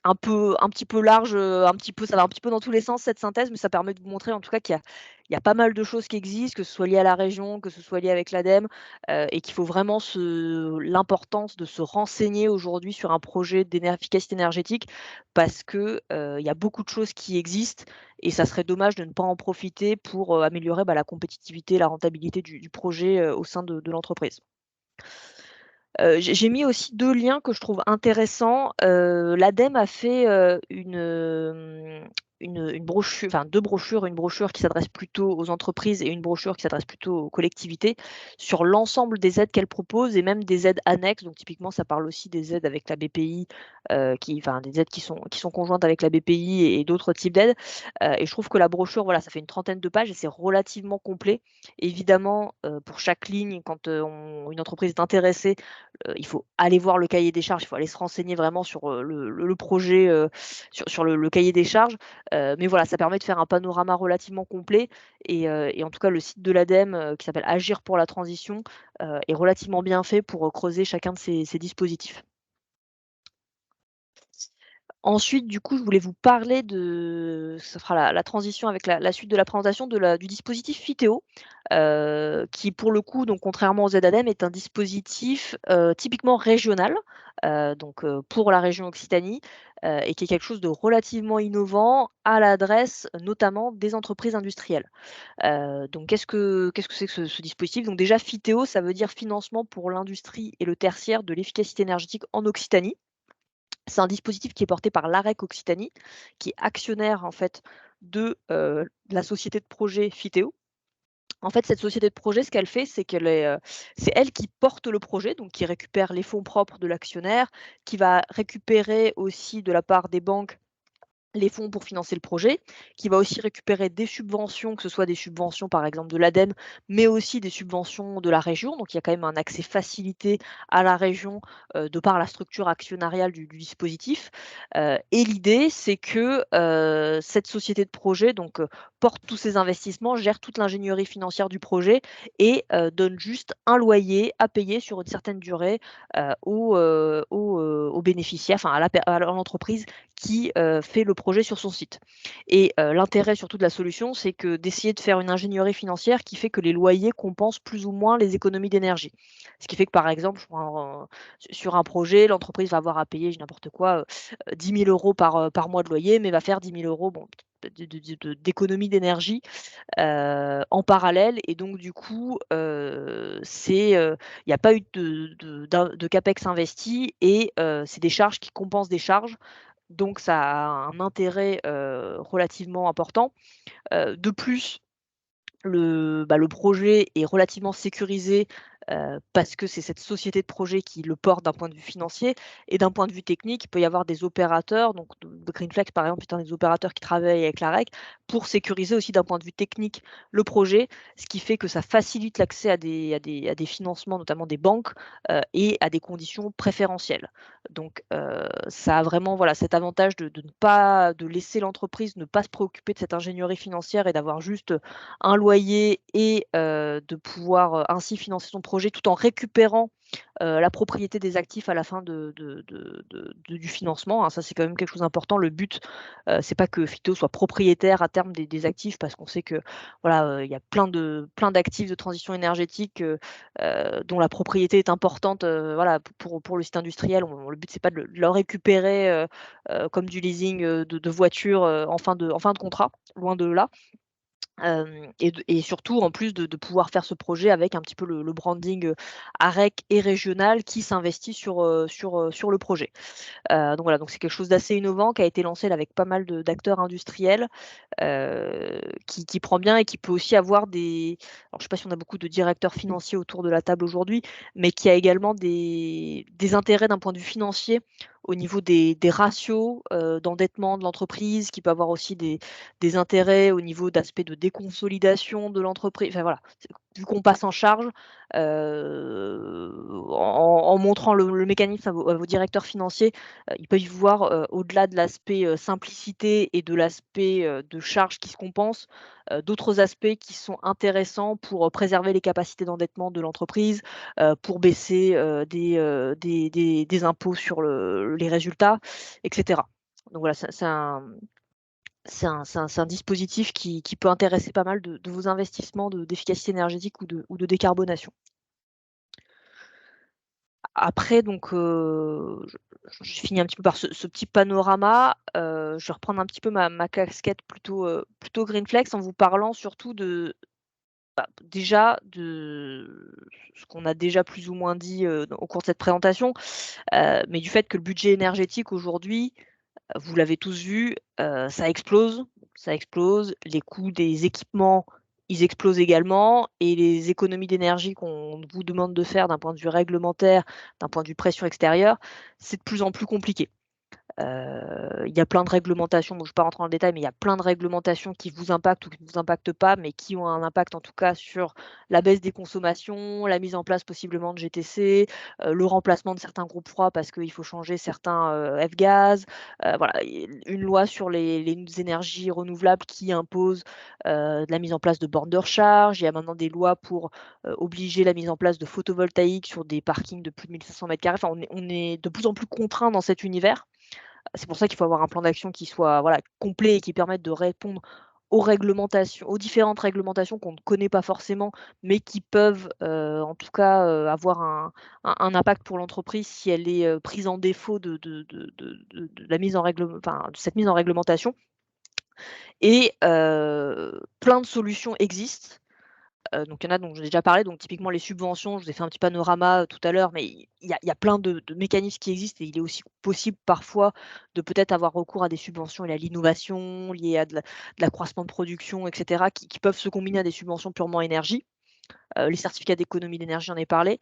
un petit peu large, ça va un petit peu dans tous les sens cette synthèse, mais ça permet de vous montrer en tout cas qu'il y a pas mal de choses qui existent, que ce soit lié à la région, que ce soit lié avec l'ADEME, et qu'il faut vraiment l'importance de se renseigner aujourd'hui sur un projet d'efficacité énergétique parce que, il y a beaucoup de choses qui existent et ça serait dommage de ne pas en profiter pour, améliorer, la compétitivité, la rentabilité du projet, au sein de l'entreprise. J'ai mis aussi 2 liens que je trouve intéressants. L'ADEME a fait, une brochure, enfin 2 brochures, une brochure qui s'adresse plutôt aux entreprises et une brochure qui s'adresse plutôt aux collectivités, sur l'ensemble des aides qu'elle propose et même des aides annexes. Donc typiquement, ça parle aussi des aides avec la BPI, des aides qui sont conjointes avec la BPI et d'autres types d'aides. Et je trouve que la brochure, voilà, ça fait une trentaine de pages et c'est relativement complet. Évidemment, pour chaque ligne, quand, une entreprise est intéressée, il faut aller voir le cahier des charges, il faut aller se renseigner vraiment sur, le projet, sur le cahier des charges. Mais voilà, ça permet de faire un panorama relativement complet et en tout cas le site de l'ADEME, qui s'appelle Agir pour la transition, est relativement bien fait pour, creuser chacun de ces dispositifs. Ensuite, du coup, je voulais vous parler ça fera la transition avec la suite de la présentation du dispositif FITEO, qui pour le coup, donc contrairement aux ZADEME, est un dispositif, typiquement régional, pour la région Occitanie, et qui est quelque chose de relativement innovant à l'adresse notamment des entreprises industrielles. Donc qu'est-ce que c'est que ce dispositif? Donc déjà FITEO, ça veut dire Financement pour l'industrie et le tertiaire de l'efficacité énergétique en Occitanie. C'est un dispositif qui est porté par l'AREC Occitanie, qui est actionnaire en fait de la société de projet FITEO. En fait, cette société de projet, ce qu'elle fait, c'est elle qui porte le projet, donc qui récupère les fonds propres de l'actionnaire, qui va récupérer aussi de la part des banques les fonds pour financer le projet, qui va aussi récupérer des subventions, que ce soit des subventions par exemple de l'ADEME, mais aussi des subventions de la région. Donc il y a quand même un accès facilité à la région de par la structure actionnariale du dispositif. Et l'idée, c'est que cette société de projet porte tous ces investissements, gère toute l'ingénierie financière du projet et donne juste un loyer à payer sur une certaine durée aux bénéficiaires, enfin à l'entreprise qui fait le projet sur son site. Et l'intérêt surtout de la solution, c'est que d'essayer de faire une ingénierie financière qui fait que les loyers compensent plus ou moins les économies d'énergie. Ce qui fait que par exemple, sur un projet, l'entreprise va avoir à payer, je dis n'importe quoi, 10 000 € par mois de loyer, mais va faire 10 000 € d'économie d'énergie en parallèle. Et donc du coup, il n'y a pas eu de CAPEX investi et c'est des charges qui compensent des charges. Donc ça a un intérêt relativement important. De plus, le projet est relativement sécurisé, parce que c'est cette société de projet qui le porte d'un point de vue financier et d'un point de vue technique, il peut y avoir des opérateurs, donc Greenflex par exemple est un des opérateurs qui travaille avec la REC pour sécuriser aussi d'un point de vue technique le projet, ce qui fait que ça facilite l'accès à des financements, notamment des banques, et à des conditions préférentielles. Donc ça a vraiment voilà, cet avantage de laisser l'entreprise ne pas se préoccuper de cette ingénierie financière et d'avoir juste un loyer et de pouvoir, ainsi financer son projet tout en récupérant, la propriété des actifs à la fin du financement, hein. Ça, c'est quand même quelque chose d'important. Le but, c'est pas que Phyto soit propriétaire à terme des actifs parce qu'on sait que, voilà, il y a plein d'actifs de transition énergétique, dont la propriété est importante, voilà, pour le site industriel. Le but, c'est pas de le récupérer, comme du leasing, de voitures, en fin de contrat, loin de là. Et surtout, en plus de pouvoir faire ce projet avec un petit peu le branding, AREC et régional qui s'investit sur le projet. Donc voilà, donc c'est quelque chose d'assez innovant qui a été lancé là avec pas mal d'acteurs industriels, qui prend bien et qui peut aussi avoir alors je sais pas si on a beaucoup de directeurs financiers autour de la table aujourd'hui, mais qui a également des intérêts d'un point de vue financier au niveau des ratios, d'endettement de l'entreprise, qui peut avoir aussi des intérêts au niveau d'aspects de déconsolidation de l'entreprise. Enfin voilà, vu qu'on passe en charge, en montrant le mécanisme à vos directeurs financiers, ils peuvent y voir, au-delà de l'aspect, simplicité et de l'aspect, de charges qui se compensent, d'autres aspects qui sont intéressants pour, préserver les capacités d'endettement de l'entreprise, pour baisser, des impôts sur les résultats, et cetera. Donc voilà, c'est un dispositif qui peut intéresser pas mal de vos investissements d'efficacité énergétique ou de décarbonation. Après donc, je finis un petit peu par ce petit panorama. Je vais reprendre un petit peu ma casquette plutôt Greenflex en vous parlant surtout déjà de ce qu'on a déjà plus ou moins dit, au cours de cette présentation, mais du fait que le budget énergétique aujourd'hui, vous l'avez tous vu, ça explose, ça explose. Les coûts des équipements, ils explosent également et les économies d'énergie qu'on vous demande de faire d'un point de vue réglementaire, d'un point de vue pression extérieure, c'est de plus en plus compliqué. Il y a plein de réglementations, bon je ne vais pas rentrer dans le détail, mais il y a plein de réglementations qui vous impactent ou qui ne vous impactent pas, mais qui ont un impact en tout cas sur la baisse des consommations, la mise en place possiblement de GTC, le remplacement de certains groupes froids parce qu'il faut changer certains, F-gaz. Voilà, une loi sur les énergies renouvelables qui impose, de la mise en place de bornes de recharge. Il y a maintenant des lois pour, obliger la mise en place de photovoltaïques sur des parkings de plus de 1 500 m². Enfin, on est de plus en plus contraint dans cet univers. C'est pour ça qu'il faut avoir un plan d'action qui soit, voilà, complet et qui permette de répondre aux différentes réglementations qu'on ne connaît pas forcément, mais qui peuvent, en tout cas, avoir un impact pour l'entreprise si elle est, prise en défaut de la mise en enfin, de cette mise en réglementation. Et plein de solutions existent. donc il y en a dont j'ai déjà parlé, donc typiquement les subventions, je vous ai fait un petit panorama tout à l'heure, mais il y a plein de mécanismes qui existent et il est aussi possible parfois de peut-être avoir recours à des subventions liées à l'innovation, liées à de l'accroissement de production, et cetera, qui peuvent se combiner à des subventions purement énergie. Les certificats d'économie d'énergie, j'en ai parlé.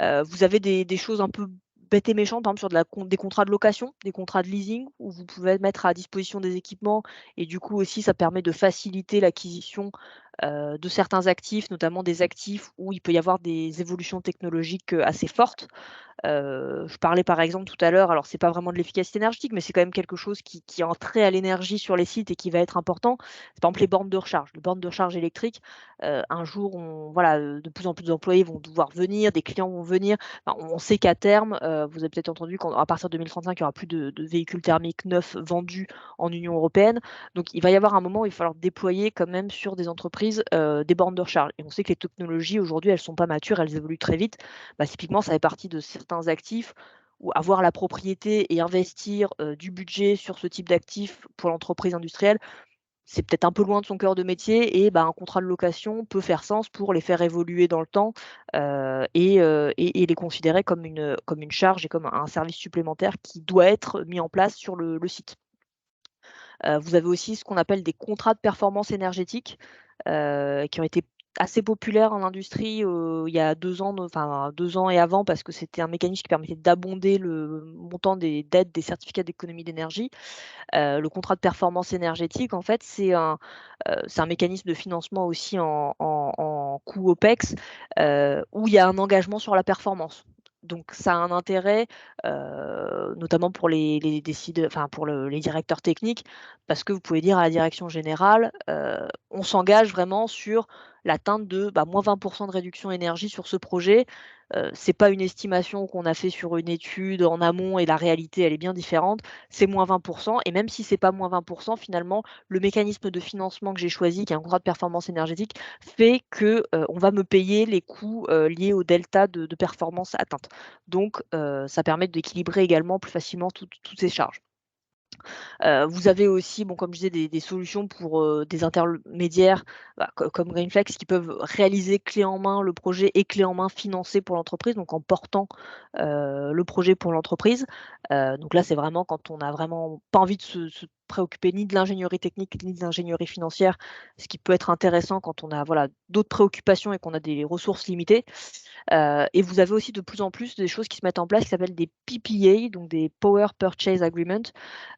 Vous avez des choses un peu bêtes et méchantes, par exemple sur des contrats de location, des contrats de leasing où vous pouvez mettre à disposition des équipements et du coup aussi ça permet de faciliter l'acquisition, de certains actifs, notamment des actifs où il peut y avoir des évolutions technologiques, assez fortes. Je parlais par exemple tout à l'heure, alors c'est pas vraiment de l'efficacité énergétique, mais c'est quand même quelque chose qui a un trait à l'énergie sur les sites et qui va être important. C'est par exemple les bornes de recharge. Les bornes de recharge électriques, un jour de plus en plus d'employés vont devoir venir, des clients vont venir. Enfin, on sait qu'à terme, vous avez peut-être entendu qu'à partir de 2035, il y aura plus de véhicules thermiques neufs vendus en Union européenne. Donc il va y avoir un moment où il va falloir déployer quand même sur des entreprises, des bornes de recharge et on sait que les technologies aujourd'hui, elles sont pas matures, elles évoluent très vite. Typiquement, ça fait partie de certains actifs où avoir la propriété et investir, du budget sur ce type d'actifs pour l'entreprise industrielle, c'est peut-être un peu loin de son cœur de métier et un contrat de location peut faire sens pour les faire évoluer dans le temps, et les considérer comme une charge et comme un service supplémentaire qui doit être mis en place sur le site. Vous avez aussi ce qu'on appelle des contrats de performance énergétique, qui ont été assez populaires en industrie, il y a 2 ans, 2 ans et avant parce que c'était un mécanisme qui permettait d'abonder le montant des dettes des certificats d'économie d'énergie. Le contrat de performance énergétique, en fait, c'est un mécanisme de financement aussi en coût OPEX, où il y a un engagement sur la performance. Donc ça a un intérêt, notamment pour les décideurs, enfin pour les directeurs techniques, parce que vous pouvez dire à la direction générale, on s'engage vraiment sur l'atteinte de, moins 20 de réduction énergie sur ce projet. C'est pas une estimation qu'on a fait sur une étude en amont et la réalité, elle est bien différente. C'est moins 20 et même si c'est pas moins 20 finalement, le mécanisme de financement que j'ai choisi, qui est un contrat de performance énergétique, fait que, on va me payer les coûts, liés au delta de performance atteinte. Donc, ça permet d'équilibrer également plus facilement toutes ces charges. Vous avez aussi, comme je disais, des solutions pour, des intermédiaires, comme Greenflex qui peuvent réaliser clé en main le projet et clé en main financé pour l'entreprise, donc en portant, le projet pour l'entreprise. Donc là, c'est vraiment quand on n'a vraiment pas envie de se préoccuper ni de l'ingénierie technique ni de l'ingénierie financière, ce qui peut être intéressant quand on a, d'autres préoccupations et qu'on a des ressources limitées. Et vous avez aussi de plus en plus des choses qui se mettent en place qui s'appellent des PPA, donc des Power Purchase Agreement.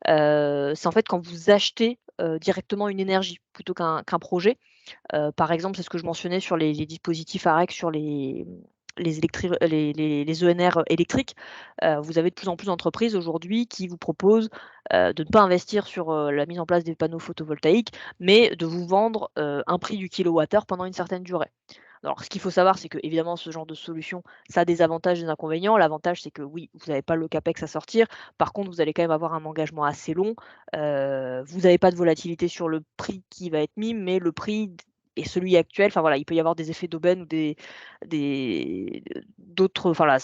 C'est en fait quand vous achetez, directement une énergie plutôt qu'un projet. Par exemple, c'est ce que je mentionnais sur les dispositifs AREC sur les ENR électriques. Vous avez de plus en plus d'entreprises aujourd'hui qui vous proposent, de ne pas investir sur, la mise en place des panneaux photovoltaïques, mais de vous vendre, un prix du kilowattheure pendant une certaine durée. Alors, ce qu'il faut savoir, c'est que évidemment, ce genre de solution, ça a des avantages et des inconvénients. L'avantage, c'est que oui, vous n'avez pas le CAPEX à sortir. Par contre, vous allez quand même avoir un engagement assez long. Vous n'avez pas de volatilité sur le prix qui va être mis, mais le prix est celui actuel. Enfin voilà, il peut y avoir des effets d'aubaine ou d'autres. Enfin, voilà,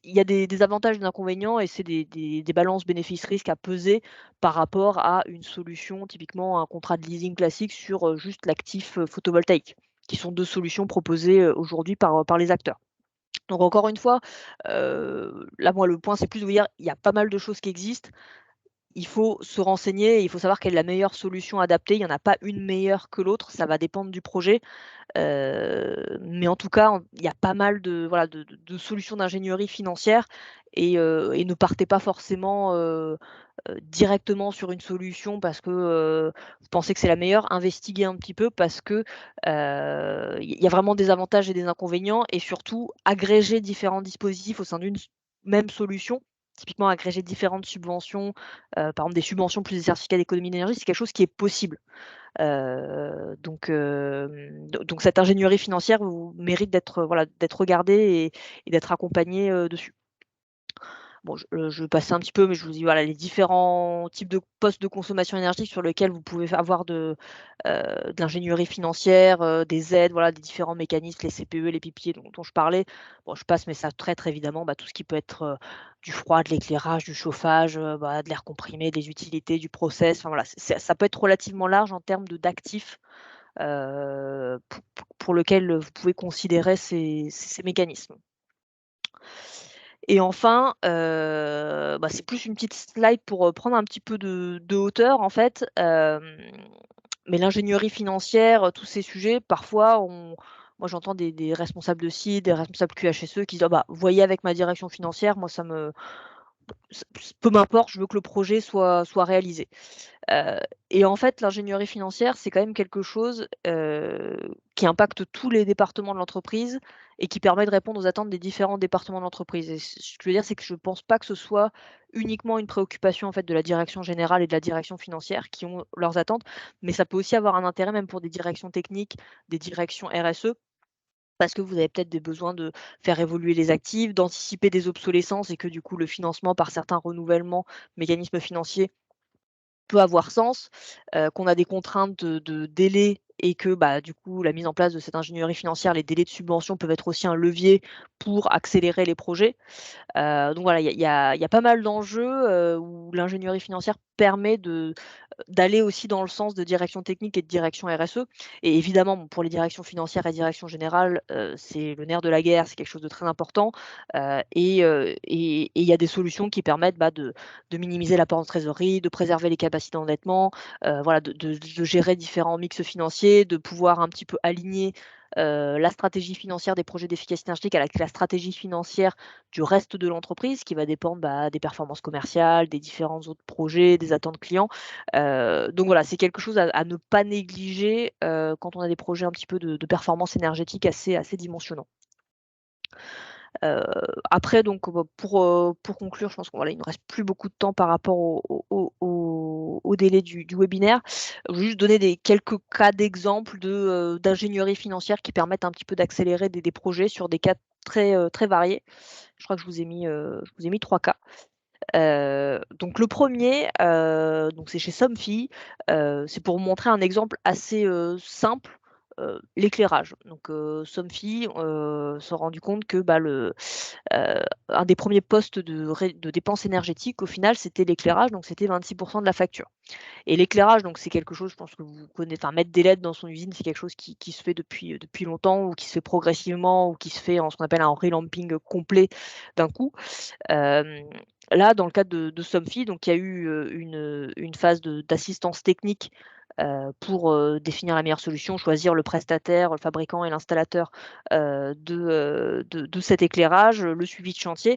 il y a des avantages et des inconvénients et c'est des balances bénéfices-risques à peser par rapport à une solution, typiquement un contrat de leasing classique sur juste l'actif photovoltaïque, qui sont 2 solutions proposées, aujourd'hui par les acteurs. Donc encore une fois, là, moi, le point, c'est plus de vous dire, il y a pas mal de choses qui existent. Il faut se renseigner et il faut savoir quelle est la meilleure solution adaptée. Il y en a pas une meilleure que l'autre, ça va dépendre du projet. Mais en tout cas, il y a pas mal de solutions d'ingénierie financière et ne partez pas forcément, directement sur une solution parce que, vous pensez que c'est la meilleure. Investiguez un petit peu parce que, il y a vraiment des avantages et des inconvénients et surtout agréger différents dispositifs au sein d'une même solution. Typiquement agréger différentes subventions, par exemple des subventions plus des certificats d'économie d'énergie, c'est quelque chose qui est possible. Donc cette ingénierie financière mérite d'être, d'être regardée et d'être accompagnée, dessus. Bon, je vais passer un petit peu, mais je vous dis, voilà, les différents types de postes de consommation énergétique sur lesquels vous pouvez avoir de l'ingénierie financière, des aides, voilà, des différents mécanismes, les CPE, les PPA dont je parlais. Bon, je passe, mais ça traite évidemment, tout ce qui peut être, du froid, de l'éclairage, du chauffage, de l'air comprimé, des utilités, du process, enfin voilà, ça peut être relativement large en termes d'actifs, pour lequel vous pouvez considérer ces mécanismes. Et enfin, c'est plus une petite slide pour, prendre un petit peu de hauteur en fait, mais l'ingénierie financière, tous ces sujets, parfois moi j'entends des responsables de site, des responsables QHSE qui disent: «Ah bah, voyez avec ma direction financière, moi ça me peu m'importe, je veux que le projet soit réalisé». Heu et en fait, l'ingénierie financière, c'est quand même quelque chose, qui impacte tous les départements de l'entreprise et qui permet de répondre aux attentes des différents départements de l'entreprise et ce que je veux dire, c'est que je ne pense pas que ce soit uniquement une préoccupation, en fait, de la direction générale et de la direction financière qui ont leurs attentes, mais ça peut aussi avoir un intérêt même pour des directions techniques, des directions RSE, parce que vous avez peut-être des besoins de faire évoluer les actifs, d'anticiper des obsolescences et que du coup, le financement par certains renouvellements, mécanismes financiers peut avoir sens, qu'on a des contraintes de délai et que, du coup, la mise en place de cette ingénierie financière, les délais de subvention peuvent être aussi un levier pour accélérer les projets. Donc voilà, il y a pas mal d'enjeux, où l'ingénierie financière permet d'aller aussi dans le sens de direction technique et de direction RSE et évidemment, bon, pour les directions financières et direction générale, c'est le nerf de la guerre, c'est quelque chose de très important, et il y a des solutions qui permettent, de minimiser l'apport en trésorerie, de préserver les capacités d'endettement, voilà, de gérer différents mix financiers, de pouvoir un petit peu aligner, la stratégie financière des projets d'efficacité énergétique avec la stratégie financière du reste de l'entreprise qui va dépendre, des performances commerciales, des différents autres projets, des attentes clients. Donc voilà, c'est quelque chose à ne pas négliger, quand on a des projets un petit peu de performance énergétique assez dimensionnants. Heu, Après donc, pour conclure, je pense qu'il ne nous reste plus beaucoup de temps par rapport au délai du webinaire. Je vais juste donner quelques cas d'exemples d'ingénierie financière qui permettent un petit peu d'accélérer des projets sur des cas très variés. Je crois que je vous ai mis 3 cas. Donc le premier, donc c'est chez Somfy, c'est pour vous montrer un exemple assez, simple, l'éclairage. Donc Somfy, se rendu compte que, un des premiers postes de dépenses énergétiques au final, c'était l'éclairage, donc c'était 26 de la facture. Et l'éclairage, donc c'est quelque chose, je pense que vous connaissez, enfin mettre des LED dans son usine, c'est quelque chose qui se fait depuis longtemps ou qui se fait progressivement ou qui se fait en ce qu'on appelle un relamping complet d'un coup. Hem, Là, dans le cadre de Somfy, donc il y a eu, une phase d'assistance technique, pour, définir la meilleure solution, choisir le prestataire, le fabricant et l'installateur, de cet éclairage, le suivi de chantier,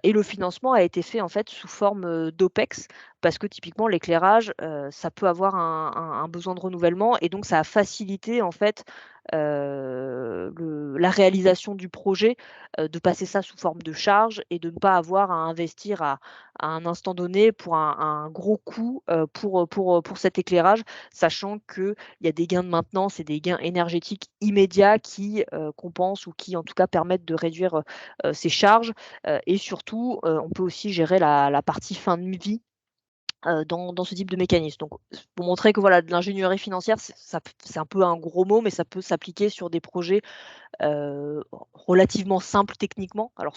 et le financement a été fait en fait sous forme, d'OPEX parce que typiquement l'éclairage, ça peut avoir un besoin de renouvellement et donc ça a facilité en fait, la réalisation du projet, de passer ça sous forme de charge et de ne pas avoir à investir à un instant donné pour un gros coût, pour cet éclairage, sachant qu'il y a des gains de maintenance et des gains énergétiques immédiats qui, compensent ou qui en tout cas permettent de réduire, ces charges, et surtout, on peut aussi gérer la partie fin de vie, dans ce type de mécanisme. Donc, pour montrer que voilà, de l'ingénierie financière, c'est un peu un gros mot, mais ça peut s'appliquer sur des projets, heu, relativement simples techniquement. Alors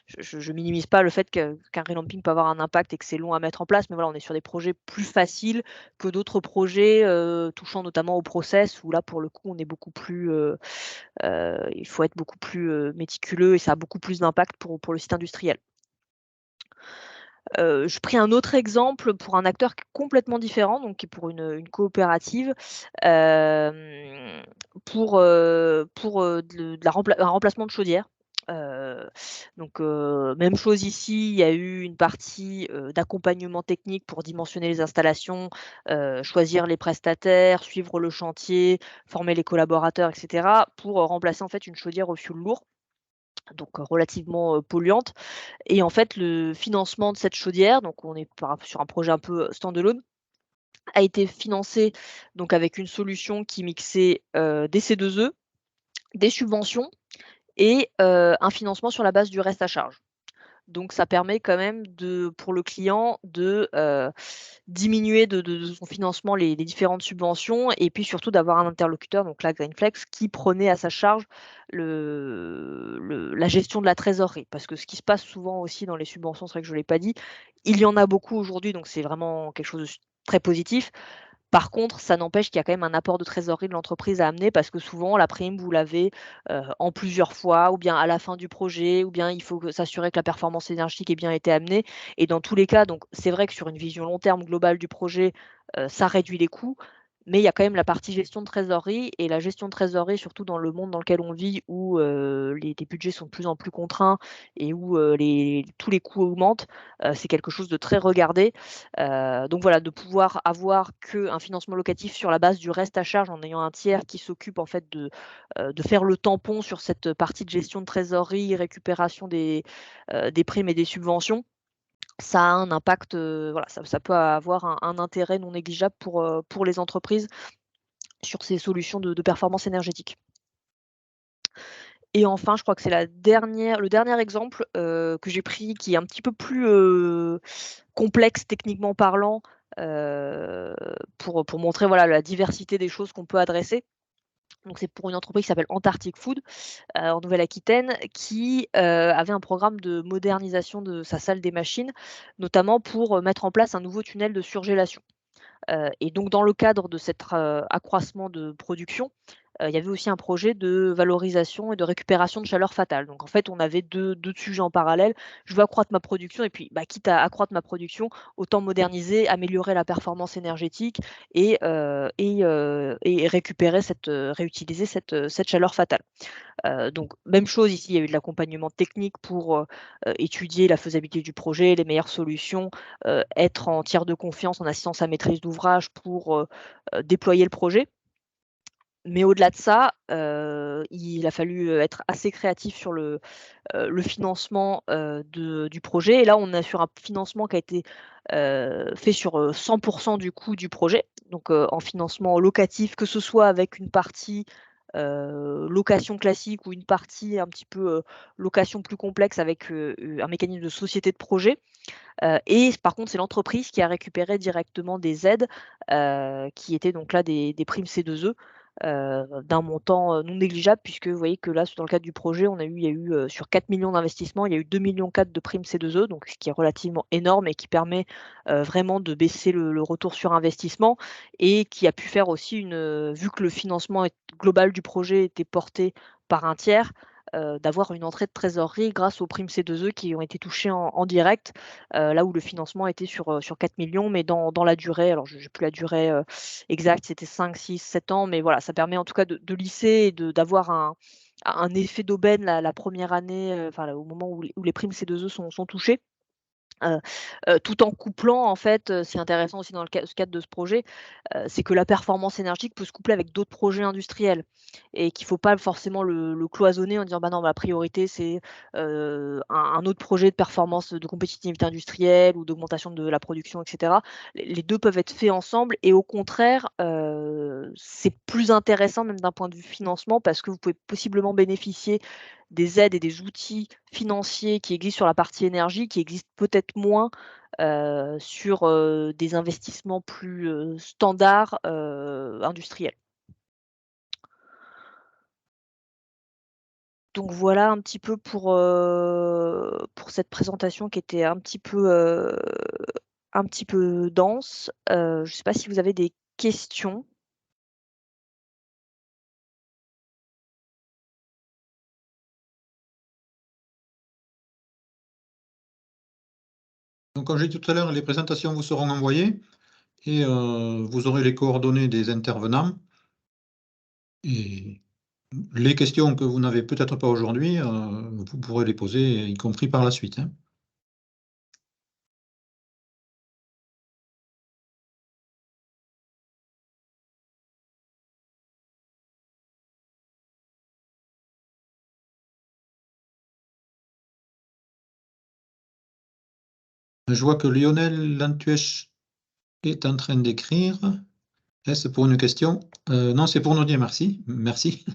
je minimise pas le fait qu'un relamping peut avoir un impact et que c'est long à mettre en place, mais voilà, on est sur des projets plus faciles que d'autres projets, touchant notamment au process où là, pour le coup, on est beaucoup plus, il faut être beaucoup plus, méticuleux et ça a beaucoup plus d'impact pour le site industriel. Je pris un autre exemple pour un acteur qui est complètement différent, donc qui est pour une coopérative, pour un remplacement de chaudière. Même chose ici, il y a eu une partie, d'accompagnement technique pour dimensionner les installations, choisir les prestataires, suivre le chantier, former les collaborateurs et cetera, pour, remplacer en fait une chaudière au fioul lourd, donc relativement, polluante. Et en fait, le financement de cette chaudière, donc on est sur un projet un peu, stand-alone, a été financé donc avec une solution qui mixait, des C2E, des subventions et un financement sur la base du reste à charge. Donc ça permet quand même pour le client de, diminuer de son financement les différentes subventions et puis surtout d'avoir un interlocuteur, donc là Greenflex, qui prenait à sa charge la gestion de la trésorerie. Parce que ce qui se passe souvent aussi dans les subventions, c'est vrai que je ne l'ai pas dit, il y en a beaucoup aujourd'hui, donc c'est vraiment quelque chose de très positif. Par contre, ça n'empêche qu'il y a quand même un apport de trésorerie de l'entreprise à amener parce que souvent la prime, vous l'avez, en plusieurs fois ou bien à la fin du projet ou bien il faut s'assurer que la performance énergétique ait bien été amenée et dans tous les cas, donc c'est vrai que sur une vision long terme globale du projet, ça réduit les coûts, mais il y a quand même la partie gestion de trésorerie et la gestion de trésorerie, surtout dans le monde dans lequel on vit où, les budgets sont de plus en plus contraints et où, tous les coûts augmentent, c'est quelque chose de très regardé. Donc voilà, de pouvoir avoir qu'un financement locatif sur la base du reste à charge en ayant un tiers qui s'occupe en fait de faire le tampon sur cette partie de gestion de trésorerie, récupération des primes et des subventions. Ça a un impact, voilà, ça peut avoir un intérêt non négligeable pour les entreprises sur ces solutions de performance énergétique. Et enfin, je crois que c'est le dernier exemple, que j'ai pris qui est un petit peu plus, complexe techniquement parlant, pour montrer, voilà, la diversité des choses qu'on peut adresser. Donc c'est pour une entreprise qui s'appelle Antarctic Food, en Nouvelle-Aquitaine, qui, avait un programme de modernisation de sa salle des machines, notamment pour, mettre en place un nouveau tunnel de surgélation. Et donc dans le cadre de cet accroissement de production, il y avait aussi un projet de valorisation et de récupération de chaleur fatale. Donc en fait, on avait deux sujets en parallèle. Je veux accroître ma production et puis, bah, quitte à accroître ma production, autant moderniser, améliorer la performance énergétique et récupérer réutiliser cette chaleur fatale. Donc même chose ici, il y a eu de l'accompagnement technique pour, étudier la faisabilité du projet, les meilleures solutions, être en tiers de confiance, en assistance à maîtrise d'ouvrage pour, déployer le projet. Mais au-delà de ça, il a fallu, être assez créatif sur le financement, du projet et là, on est sur un financement qui a été, fait sur, 100 du coût du projet, donc en financement locatif, que ce soit avec une partie, location classique ou une partie un petit peu, location plus complexe avec, un mécanisme de société de projet, et par contre, c'est l'entreprise qui a récupéré directement des aides, qui étaient donc là des primes C2E, d'un montant, non négligeable puisque vous voyez que là, dans le cadre du projet, il y a eu, sur 4 millions d'investissements, il y a eu 2,4 millions de primes C2E, donc ce qui est relativement énorme et qui permet, vraiment de baisser le retour sur investissement et qui a pu faire aussi vu que le financement global du projet était porté par un tiers, d'avoir une entrée de trésorerie grâce aux primes C2E qui ont été touchées en direct, là où le financement était sur 4 millions, mais dans la durée, alors je n'ai plus la durée, exacte, c'était 5, 6, 7 ans, mais voilà, ça permet en tout cas de lisser et d'avoir un effet d'aubaine la 1re année, enfin au moment où les primes C2E sont touchées. Heu tout en couplant en fait, c'est intéressant aussi dans ce cadre de ce projet, c'est que la performance énergique peut se coupler avec d'autres projets industriels et qu'il ne faut pas forcément le cloisonner en disant: «Bah non, ma priorité c'est, un autre projet de performance, de compétitivité industrielle ou d'augmentation de la production» et cetera. Les 2 peuvent être faits ensemble et au contraire, c'est plus intéressant même d'un point de vue financement parce que vous pouvez possiblement bénéficier des aides et des outils financiers qui existent sur la partie énergie, qui existent peut-être moins, sur, des investissements plus, standards, industriels. Donc voilà un petit peu pour cette présentation qui était un petit peu dense. Je ne sais pas si vous avez des questions? Donc, comme j'ai dit tout à l'heure, les présentations vous seront envoyées et vous aurez les coordonnées des intervenants et les questions que vous n'avez peut-être pas aujourd'hui, vous pourrez les poser, y compris par la suite, hein. Je vois que Lionel Lantuech est en train d'écrire. Est-ce pour une question? Non, c'est pour nous dire merci. Merci.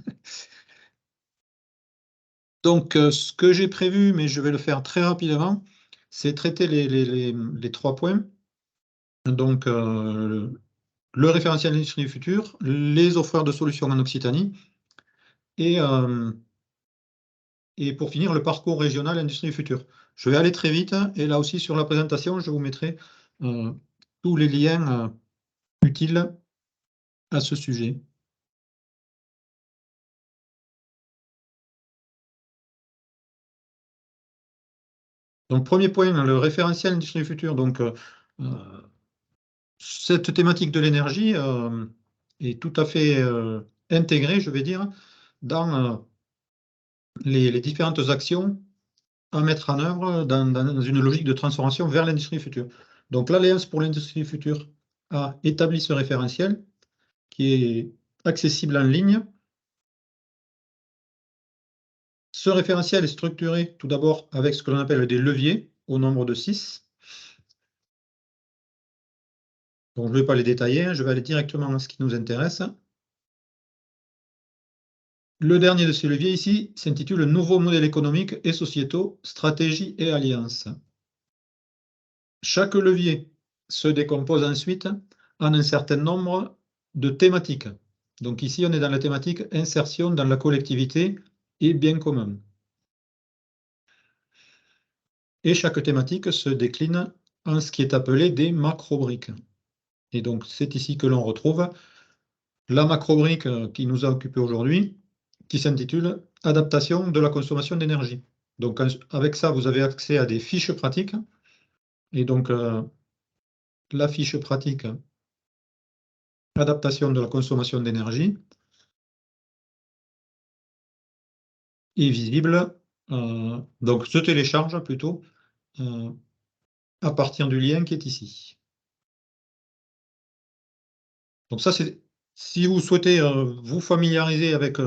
Donc, ce que j'ai prévu, mais je vais le faire très rapidement, c'est traiter les 3 points. Donc, le référentiel industrie du futur, les offreurs de solutions en Occitanie et pour finir, le parcours régional industrie du futur. Je vais aller très vite et là aussi sur la présentation, je vous mettrai, tous les liens, utiles à ce sujet? Donc, premier point, le référentiel industrie du futur. Donc, cette thématique de l'énergie est tout à fait intégrée, je vais dire, dans les différentes actions à mettre en œuvre dans une logique de transformation vers l'industrie future. Donc, l'Alliance pour l'industrie future a établi ce référentiel qui est accessible en ligne. Ce référentiel est structuré tout d'abord avec ce que l'on appelle des leviers au nombre de 6. Donc, je ne vais pas les détailler, je vais aller directement à ce qui nous intéresse. Le dernier de ces leviers ici s'intitule « Nouveaux modèles économiques et sociétaux, stratégies et alliances ». Chaque levier se décompose ensuite en un certain nombre de thématiques. Donc ici, on est dans la thématique insertion dans la collectivité et bien commun. Et chaque thématique se décline en ce qui est appelé des macro-briques. Et donc, c'est ici que l'on retrouve la macro-brique qui nous a occupé aujourd'hui, qui s'intitule « Adaptation de la consommation d'énergie ». Donc, avec ça, vous avez accès à des fiches pratiques. Et donc, la fiche pratique « Adaptation de la consommation d'énergie » est visible, donc se télécharge plutôt, à partir du lien qui est ici. Donc ça, c'est si vous souhaitez vous familiariser avec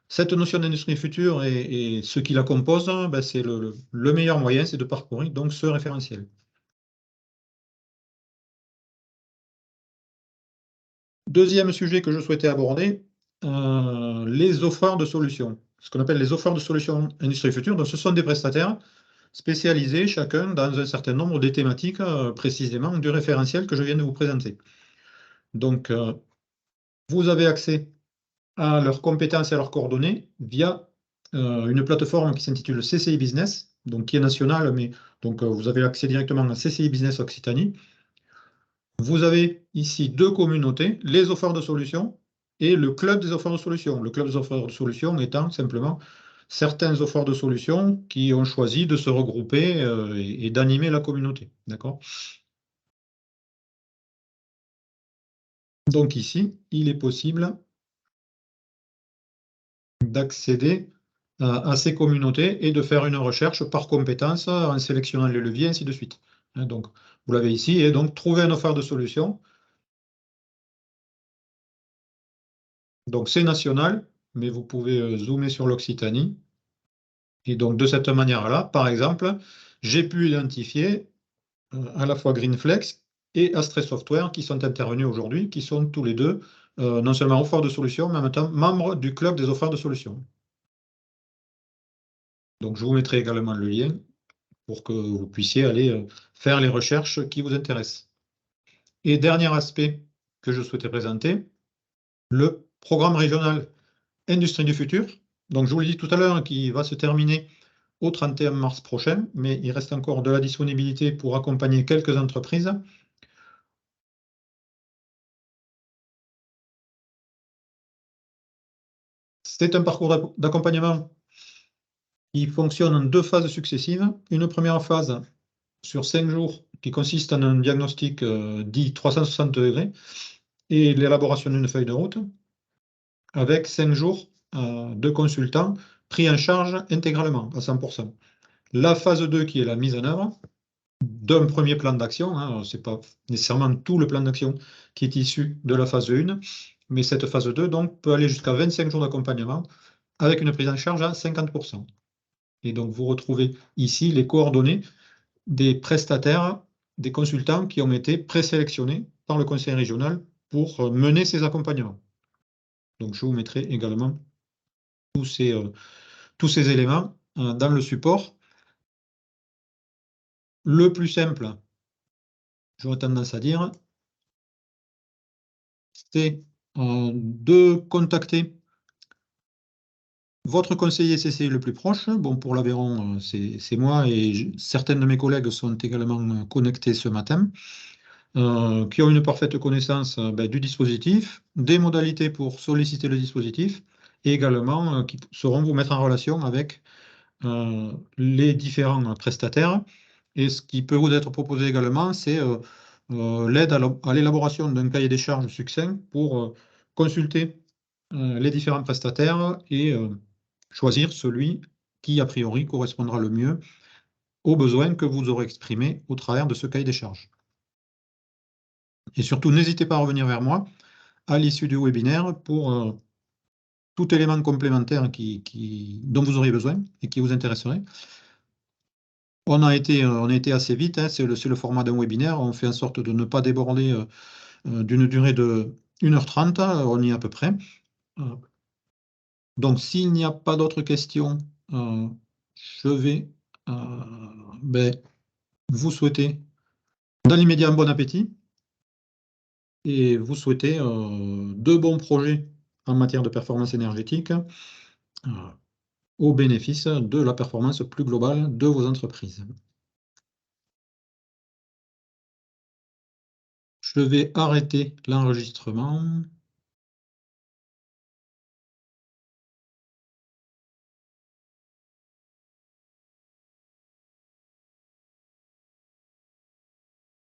cette notion d'industrie future et ce qui la compose, ben c'est le meilleur moyen, c'est de parcourir donc ce référentiel. Deuxième sujet que je souhaitais aborder, les offreurs de solutions. Ce qu'on appelle les offreurs de solutions industrie future. Donc, ce sont des prestataires spécialisés, chacun dans un certain nombre de thématiques, précisément du référentiel que je viens de vous présenter. Donc, vous avez accès à leurs compétences et à leurs coordonnées via une plateforme qui s'intitule CCI Business, donc qui est nationale, mais donc vous avez accès directement à CCI Business Occitanie. Vous avez ici deux communautés, les offreurs de solutions et le club des offreurs de solutions. Le club des offreurs de solutions étant simplement certains offreurs de solutions qui ont choisi de se regrouper et d'animer la communauté. D'accord ? Donc ici, il est possible d'accéder à ces communautés et de faire une recherche par compétence en sélectionnant les leviers, ainsi de suite. Donc, vous l'avez ici, et donc trouver un offre de solution. Donc, c'est national, mais vous pouvez zoomer sur l'Occitanie. Et donc, de cette manière-là, par exemple, j'ai pu identifier à la fois Greenflex et Astre Software qui sont intervenus aujourd'hui, qui sont tous les deux non seulement offreurs de solutions, mais en même temps membres du club des offreurs de solutions. Donc, je vous mettrai également le lien pour que vous puissiez aller faire les recherches qui vous intéressent. Et dernier aspect que je souhaitais présenter, le programme régional Industrie du futur. Donc, je vous l'ai dit tout à l'heure, qui va se terminer au 31 mars prochain, mais il reste encore de la disponibilité pour accompagner quelques entreprises. C'est un parcours d'accompagnement qui fonctionne en deux phases successives. Une première phase sur 5 jours qui consiste en un diagnostic dit 360 degrés et l'élaboration d'une feuille de route avec 5 jours de consultants pris en charge intégralement à 100%. La phase 2 qui est la mise en œuvre d'un premier plan d'action, hein, ce n'est pas nécessairement tout le plan d'action qui est issu de la phase 1, mais cette phase 2 donc, peut aller jusqu'à 25 jours d'accompagnement avec une prise en charge à 50%. Et donc vous retrouvez ici les coordonnées des prestataires, des consultants qui ont été présélectionnés par le conseil régional pour mener ces accompagnements. Donc je vous mettrai également tous ces éléments dans le support. Le plus simple, j'aurais tendance à dire, c'est de contacter votre conseiller CCI le plus proche. Bon, pour l'Aveyron, c'est moi et certains de mes collègues sont également connectés ce matin. qui ont une parfaite connaissance du dispositif, des modalités pour solliciter le dispositif, et également qui sauront vous mettre en relation avec les différents prestataires. Et ce qui peut vous être proposé également, c'est l'aide à l'élaboration d'un cahier des charges succinct pour consulter les différents prestataires et choisir celui qui, a priori, correspondra le mieux aux besoins que vous aurez exprimés au travers de ce cahier des charges. Et surtout, n'hésitez pas à revenir vers moi à l'issue du webinaire pour tout élément complémentaire dont vous auriez besoin et qui vous intéresserait. On a été assez vite, hein, c'est le format d'un webinaire. On fait en sorte de ne pas déborder d'une durée de 1h30, on y est à peu près. Donc, s'il n'y a pas d'autres questions, je vais vous souhaiter dans l'immédiat un bon appétit et vous souhaiter de bons projets en matière de performance énergétique au bénéfice de la performance plus globale de vos entreprises. Je vais arrêter l'enregistrement.